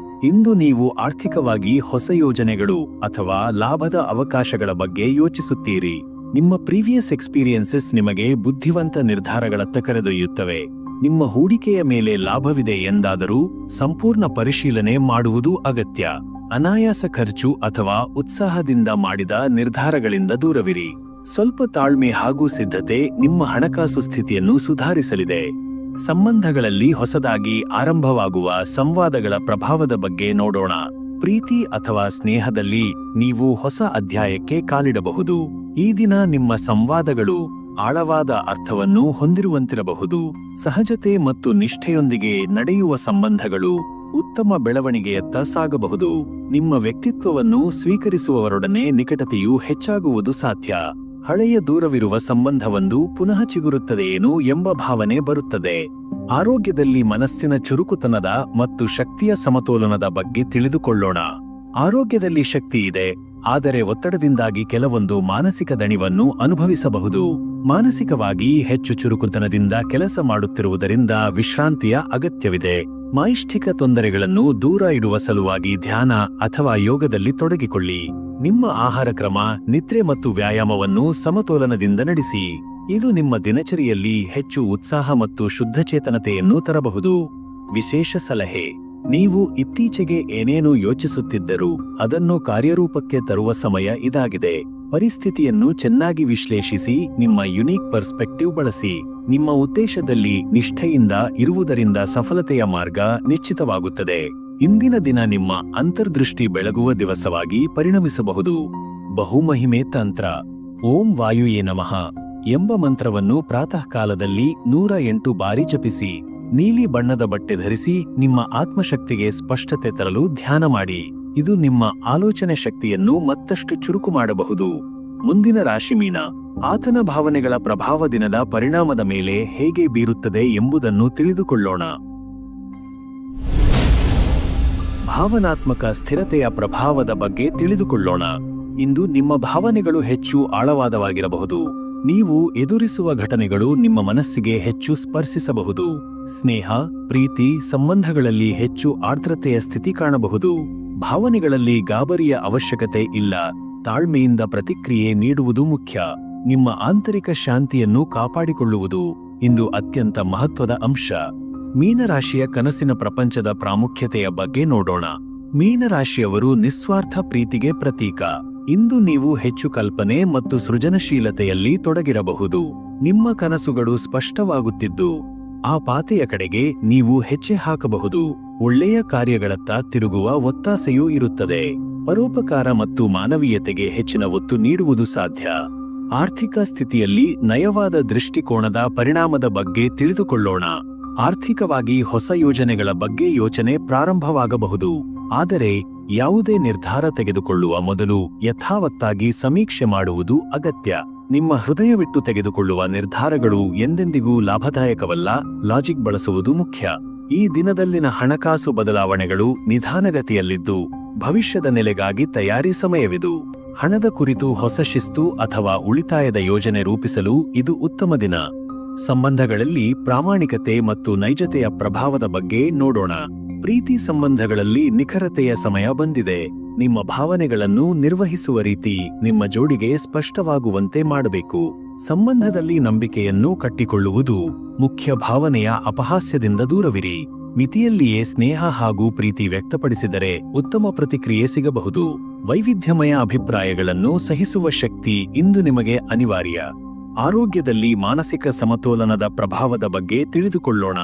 ಇಂದು ನೀವು ಆರ್ಥಿಕವಾಗಿ ಹೊಸ ಯೋಜನೆಗಳು ಅಥವಾ ಲಾಭದ ಅವಕಾಶಗಳ ಬಗ್ಗೆ ಯೋಚಿಸುತ್ತೀರಿ. ನಿಮ್ಮ ಪ್ರೀವಿಯಸ್ ಎಕ್ಸ್ಪೀರಿಯನ್ಸಸ್ ನಿಮಗೆ ಬುದ್ಧಿವಂತ ನಿರ್ಧಾರಗಳತ್ತ ಕರೆದೊಯ್ಯುತ್ತವೆ. ನಿಮ್ಮ ಹೂಡಿಕೆಯ ಮೇಲೆ ಲಾಭವಿದೆ ಎಂದಾದರೂ ಸಂಪೂರ್ಣ ಪರಿಶೀಲನೆ ಮಾಡುವುದು ಅಗತ್ಯ. ಅನಾಯಾಸ ಖರ್ಚು ಅಥವಾ ಉತ್ಸಾಹದಿಂದ ಮಾಡಿದ ನಿರ್ಧಾರಗಳಿಂದ ದೂರವಿರಿ. ಸ್ವಲ್ಪ ತಾಳ್ಮೆ ಹಾಗೂ ಸಿದ್ಧತೆ ನಿಮ್ಮ ಹಣಕಾಸು ಸ್ಥಿತಿಯನ್ನು ಸುಧಾರಿಸಲಿದೆ. ಸಂಬಂಧಗಳಲ್ಲಿ ಹೊಸದಾಗಿ ಆರಂಭವಾಗುವ ಸಂವಾದಗಳ ಪ್ರಭಾವದ ಬಗ್ಗೆ ನೋಡೋಣ. ಪ್ರೀತಿ ಅಥವಾ ಸ್ನೇಹದಲ್ಲಿ ನೀವು ಹೊಸ ಅಧ್ಯಾಯಕ್ಕೆ ಕಾಲಿಡಬಹುದು. ಈ ದಿನ ನಿಮ್ಮ ಸಂವಾದಗಳು ಆಳವಾದ ಅರ್ಥವನ್ನು ಹೊಂದಿರುವಂತಿರಬಹುದು. ಸಹಜತೆ ಮತ್ತು ನಿಷ್ಠೆಯೊಂದಿಗೆ ನಡೆಯುವ ಸಂಬಂಧಗಳು ಉತ್ತಮ ಬೆಳವಣಿಗೆಯತ್ತ ಸಾಗಬಹುದು. ನಿಮ್ಮ ವ್ಯಕ್ತಿತ್ವವನ್ನು ಸ್ವೀಕರಿಸುವವರೊಡನೆ ನಿಕಟತೆಯು ಹೆಚ್ಚಾಗುವುದು ಸಾಧ್ಯ. ಹಳೆಯ ದೂರವಿರುವ ಸಂಬಂಧವೊಂದು ಪುನಃ ಚಿಗುರುತ್ತದೆಯೇನು ಎಂಬ ಭಾವನೆ ಬರುತ್ತದೆ. ಆರೋಗ್ಯದಲ್ಲಿ ಮನಸ್ಸಿನ ಚುರುಕುತನದ ಮತ್ತು ಶಕ್ತಿಯ ಸಮತೋಲನದ ಬಗ್ಗೆ ತಿಳಿದುಕೊಳ್ಳೋಣ. ಆರೋಗ್ಯದಲ್ಲಿ ಶಕ್ತಿ ಇದೆ, ಆದರೆ ಒತ್ತಡದಿಂದಾಗಿ ಕೆಲವೊಂದು ಮಾನಸಿಕ ದಣಿವನ್ನು ಅನುಭವಿಸಬಹುದು. ಮಾನಸಿಕವಾಗಿ ಹೆಚ್ಚು ಚುರುಕುತನದಿಂದ ಕೆಲಸ ಮಾಡುತ್ತಿರುವುದರಿಂದ ವಿಶ್ರಾಂತಿಯ ಅಗತ್ಯವಿದೆ. ಮಾನಸಿಕ ತೊಂದರೆಗಳನ್ನು ದೂರ ಇಡುವ ಸಲುವಾಗಿ ಧ್ಯಾನ ಅಥವಾ ಯೋಗದಲ್ಲಿ ತೊಡಗಿಕೊಳ್ಳಿ. ನಿಮ್ಮ ಆಹಾರ ಕ್ರಮ, ನಿದ್ರೆ ಮತ್ತು ವ್ಯಾಯಾಮವನ್ನು ಸಮತೋಲನದಿಂದ ನಡೆಸಿ. ಇದು ನಿಮ್ಮ ದಿನಚರಿಯಲ್ಲಿ ಹೆಚ್ಚು ಉತ್ಸಾಹ ಮತ್ತು ಶುದ್ಧಚೇತನತೆಯನ್ನು ತರಬಹುದು. ವಿಶೇಷ ಸಲಹೆ: ನೀವು ಇತ್ತೀಚೆಗೆ ಏನೇನು ಯೋಚಿಸುತ್ತಿದ್ದರೂ ಅದನ್ನು ಕಾರ್ಯರೂಪಕ್ಕೆ ತರುವ ಸಮಯ ಇದಾಗಿದೆ. ಪರಿಸ್ಥಿತಿಯನ್ನು ಚೆನ್ನಾಗಿ ವಿಶ್ಲೇಷಿಸಿ ನಿಮ್ಮ ಯುನೀಕ್ ಪರ್ಸ್ಪೆಕ್ಟಿವ್ ಬಳಸಿ. ನಿಮ್ಮ ಉದ್ದೇಶದಲ್ಲಿ ನಿಷ್ಠೆಯಿಂದ ಇರುವುದರಿಂದ ಸಫಲತೆಯ ಮಾರ್ಗ ನಿಶ್ಚಿತವಾಗುತ್ತದೆ. ಇಂದಿನ ದಿನ ನಿಮ್ಮ ಅಂತರ್ದೃಷ್ಟಿ ಬೆಳಗುವ ದಿವಸವಾಗಿ ಪರಿಣಮಿಸಬಹುದು. ಬಹುಮಹಿಮೆ ತಂತ್ರ ಓಂ ವಾಯುಯೇ ನಮಃ ಎಂಬ ಮಂತ್ರವನ್ನು ಪ್ರಾತಃ ಕಾಲದಲ್ಲಿ 108 ಬಾರಿ ಜಪಿಸಿ. ನೀಲಿ ಬಣ್ಣದ ಬಟ್ಟೆ ಧರಿಸಿ ನಿಮ್ಮ ಆತ್ಮಶಕ್ತಿಗೆ ಸ್ಪಷ್ಟತೆ ತರಲು ಧ್ಯಾನ ಮಾಡಿ. ಇದು ನಿಮ್ಮ ಆಲೋಚನೆ ಶಕ್ತಿಯನ್ನು ಮತ್ತಷ್ಟು ಚುರುಕು ಮಾಡಬಹುದು. ಮುಂದಿನ ರಾಶಿ ಮೀನ. ಆತನ ಭಾವನೆಗಳ ಪ್ರಭಾವ ದಿನದ ಪರಿಣಾಮದ ಮೇಲೆ ಹೇಗೆ ಬೀರುತ್ತದೆ ಎಂಬುದನ್ನು ತಿಳಿದುಕೊಳ್ಳೋಣ. ಭಾವನಾತ್ಮಕ ಸ್ಥಿರತೆಯ ಪ್ರಭಾವದ ಬಗ್ಗೆ ತಿಳಿದುಕೊಳ್ಳೋಣ. ಇಂದು ನಿಮ್ಮ ಭಾವನೆಗಳು ಹೆಚ್ಚು ಆಳವಾದವಾಗಿರಬಹುದು. ನೀವು ಎದುರಿಸುವ ಘಟನೆಗಳು ನಿಮ್ಮ ಮನಸ್ಸಿಗೆ ಹೆಚ್ಚು ಸ್ಪರ್ಶಿಸಬಹುದು. ಸ್ನೇಹ, ಪ್ರೀತಿ, ಸಂಬಂಧಗಳಲ್ಲಿ ಹೆಚ್ಚು ಆರ್ದ್ರತೆಯ ಸ್ಥಿತಿ ಕಾಣಬಹುದು. ಭಾವನೆಗಳಲ್ಲಿ ಗಾಬರಿಯ ಅವಶ್ಯಕತೆ ಇಲ್ಲ. ತಾಳ್ಮೆಯಿಂದ ಪ್ರತಿಕ್ರಿಯೆ ನೀಡುವುದು ಮುಖ್ಯ. ನಿಮ್ಮ ಆಂತರಿಕ ಶಾಂತಿಯನ್ನು ಕಾಪಾಡಿಕೊಳ್ಳುವುದು ಇಂದು ಅತ್ಯಂತ ಮಹತ್ವದ ಅಂಶ. ಮೀನರಾಶಿಯ ಕನಸಿನ ಪ್ರಪಂಚದ ಪ್ರಾಮುಖ್ಯತೆಯ ಬಗ್ಗೆ ನೋಡೋಣ. ಮೀನರಾಶಿಯವರು ನಿಸ್ವಾರ್ಥ ಪ್ರೀತಿಗೆ ಪ್ರತೀಕ. ಇಂದು ನೀವು ಹೆಚ್ಚು ಕಲ್ಪನೆ ಮತ್ತು ಸೃಜನಶೀಲತೆಯಲ್ಲಿ ತೊಡಗಿರಬಹುದು. ನಿಮ್ಮ ಕನಸುಗಳು ಸ್ಪಷ್ಟವಾಗುತ್ತಿದ್ದು ಆ ಪಾತೆಯ ಕಡೆಗೆ ನೀವು ಹೆಜ್ಜೆ ಹಾಕಬಹುದು. ಒಳ್ಳೆಯ ಕಾರ್ಯಗಳತ್ತ ತಿರುಗುವ ಒತ್ತಾಸೆಯೂ ಇರುತ್ತದೆ. ಪರೋಪಕಾರ ಮತ್ತು ಮಾನವೀಯತೆಗೆ ಹೆಚ್ಚಿನ ಒತ್ತು ನೀಡುವುದು ಸಾಧ್ಯ. ಆರ್ಥಿಕ ಸ್ಥಿತಿಯಲ್ಲಿ ನಯವಾದ ದೃಷ್ಟಿಕೋನದ ಪರಿಣಾಮದ ಬಗ್ಗೆ ತಿಳಿದುಕೊಳ್ಳೋಣ. ಆರ್ಥಿಕವಾಗಿ ಹೊಸ ಯೋಜನೆಗಳ ಬಗ್ಗೆ ಯೋಚನೆ ಪ್ರಾರಂಭವಾಗಬಹುದು. ಆದರೆ ಯಾವುದೇ ನಿರ್ಧಾರ ತೆಗೆದುಕೊಳ್ಳುವ ಮೊದಲು ಯಥಾವತ್ತಾಗಿ ಸಮೀಕ್ಷೆ ಮಾಡುವುದು ಅಗತ್ಯ. ನಿಮ್ಮ ಹೃದಯವಿಟ್ಟು ತೆಗೆದುಕೊಳ್ಳುವ ನಿರ್ಧಾರಗಳು ಎಂದೆಂದಿಗೂ ಲಾಭದಾಯಕವಲ್ಲ. ಲಾಜಿಕ್ ಬಳಸುವುದು ಮುಖ್ಯ. ಈ ದಿನದಲ್ಲಿನ ಹಣಕಾಸು ಬದಲಾವಣೆಗಳು ನಿಧಾನಗತಿಯಲ್ಲಿದ್ದು ಭವಿಷ್ಯದ ನೆಲೆಗಾಗಿ ತಯಾರಿ ಸಮಯವಿದು. ಹಣದ ಕುರಿತು ಹೊಸ ಶಿಸ್ತು ಅಥವಾ ಉಳಿತಾಯದ ಯೋಜನೆ ರೂಪಿಸಲು ಇದು ಉತ್ತಮ ದಿನ. ಸಂಬಂಧಗಳಲ್ಲಿ ಪ್ರಾಮಾಣಿಕತೆ ಮತ್ತು ನೈಜತೆಯ ಪ್ರಭಾವದ ಬಗ್ಗೆ ನೋಡೋಣ. ಪ್ರೀತಿ ಸಂಬಂಧಗಳಲ್ಲಿ ನಿಖರತೆಯ ಸಮಯ ಬಂದಿದೆ. ನಿಮ್ಮ ಭಾವನೆಗಳನ್ನು ನಿರ್ವಹಿಸುವ ರೀತಿ ನಿಮ್ಮ ಜೋಡಿಗೆ ಸ್ಪಷ್ಟವಾಗುವಂತೆ ಮಾಡಬೇಕು. ಸಂಬಂಧದಲ್ಲಿ ನಂಬಿಕೆಯನ್ನು ಕಟ್ಟಿಕೊಳ್ಳುವುದು ಮುಖ್ಯ. ಭಾವನೆಯ ಅಪಹಾಸ್ಯದಿಂದ ದೂರವಿರಿ. ಮಿತಿಯಲ್ಲಿಯೇ ಸ್ನೇಹ ಹಾಗೂ ಪ್ರೀತಿ ವ್ಯಕ್ತಪಡಿಸಿದರೆ ಉತ್ತಮ ಪ್ರತಿಕ್ರಿಯೆ ಸಿಗಬಹುದು. ವೈವಿಧ್ಯಮಯ ಅಭಿಪ್ರಾಯಗಳನ್ನು ಸಹಿಸುವ ಶಕ್ತಿ ಇಂದು ನಿಮಗೆ ಅನಿವಾರ್ಯ. ಆರೋಗ್ಯದಲ್ಲಿ ಮಾನಸಿಕ ಸಮತೋಲನದ ಪ್ರಭಾವದ ಬಗ್ಗೆ ತಿಳಿದುಕೊಳ್ಳೋಣ.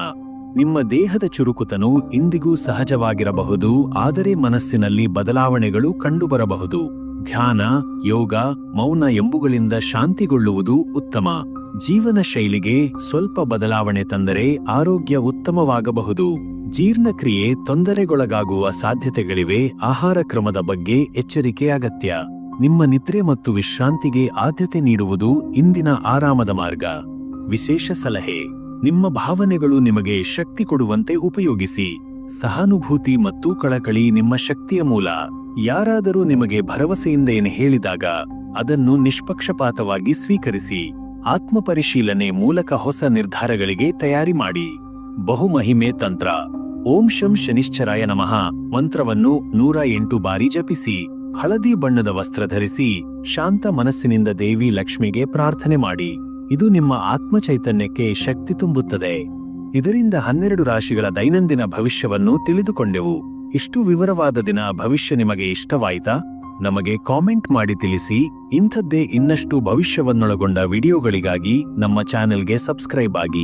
ನಿಮ್ಮ ದೇಹದ ಚುರುಕುತನು ಇಂದಿಗೂ ಸಹಜವಾಗಿರಬಹುದು, ಆದರೆ ಮನಸ್ಸಿನಲ್ಲಿ ಬದಲಾವಣೆಗಳು ಕಂಡುಬರಬಹುದು. ಧ್ಯಾನ, ಯೋಗ, ಮೌನ ಎಂಬುಗಳಿಂದ ಶಾಂತಿಗೊಳ್ಳುವುದು ಉತ್ತಮ. ಜೀವನ ಶೈಲಿಗೆ ಸ್ವಲ್ಪ ಬದಲಾವಣೆ ತಂದರೆ ಆರೋಗ್ಯ ಉತ್ತಮವಾಗಬಹುದು. ಜೀರ್ಣಕ್ರಿಯೆ ತೊಂದರೆಗೊಳಗಾಗುವ ಸಾಧ್ಯತೆಗಳಿವೆ. ಆಹಾರ ಕ್ರಮದ ಬಗ್ಗೆ ಎಚ್ಚರಿಕೆ ಅಗತ್ಯ. ನಿಮ್ಮ ನಿದ್ರೆ ಮತ್ತು ವಿಶ್ರಾಂತಿಗೆ ಆದ್ಯತೆ ನೀಡುವುದು ಇಂದಿನ ಆರಾಮದ ಮಾರ್ಗ. ವಿಶೇಷ ಸಲಹೆ: ನಿಮ್ಮ ಭಾವನೆಗಳು ನಿಮಗೆ ಶಕ್ತಿ ಕೊಡುವಂತೆ ಉಪಯೋಗಿಸಿ. ಸಹಾನುಭೂತಿ ಮತ್ತು ಕಳಕಳಿ ನಿಮ್ಮ ಶಕ್ತಿಯ ಮೂಲ. ಯಾರಾದರೂ ನಿಮಗೆ ಭರವಸೆಯಿಂದ ಏನು ಹೇಳಿದಾಗ ಅದನ್ನು ನಿಷ್ಪಕ್ಷಪಾತವಾಗಿ ಸ್ವೀಕರಿಸಿ. ಆತ್ಮಪರಿಶೀಲನೆ ಮೂಲಕ ಹೊಸ ನಿರ್ಧಾರಗಳಿಗೆ ತಯಾರಿ ಮಾಡಿ. ಬಹುಮಹಿಮೆ ತಂತ್ರ ಓಂ ಶಂ ಶನಿಶ್ಚರಾಯ ನಮಃ ಮಂತ್ರವನ್ನು 108 ಬಾರಿ ಜಪಿಸಿ. ಹಳದಿ ಬಣ್ಣದ ವಸ್ತ್ರ ಧರಿಸಿ ಶಾಂತ ಮನಸ್ಸಿನಿಂದ ದೇವಿ ಲಕ್ಷ್ಮಿಗೆ ಪ್ರಾರ್ಥನೆ ಮಾಡಿ. ಇದು ನಿಮ್ಮ ಆತ್ಮಚೈತನ್ಯಕ್ಕೆ ಶಕ್ತಿ ತುಂಬುತ್ತದೆ. ಇದರಿಂದ 12 ರಾಶಿಗಳ ದೈನಂದಿನ ಭವಿಷ್ಯವನ್ನು ತಿಳಿದುಕೊಂಡೆವು. ಇಷ್ಟು ವಿವರವಾದ ದಿನ ಭವಿಷ್ಯ ನಿಮಗೆ ಇಷ್ಟವಾಯಿತಾ? ನಮಗೆ ಕಾಮೆಂಟ್ ಮಾಡಿ ತಿಳಿಸಿ. ಇಂಥದ್ದೇ ಇನ್ನಷ್ಟು ಭವಿಷ್ಯವನ್ನೊಳಗೊಂಡ ವಿಡಿಯೋಗಳಿಗಾಗಿ ನಮ್ಮ ಚಾನೆಲ್ಗೆ ಸಬ್ಸ್ಕ್ರೈಬ್ ಆಗಿ.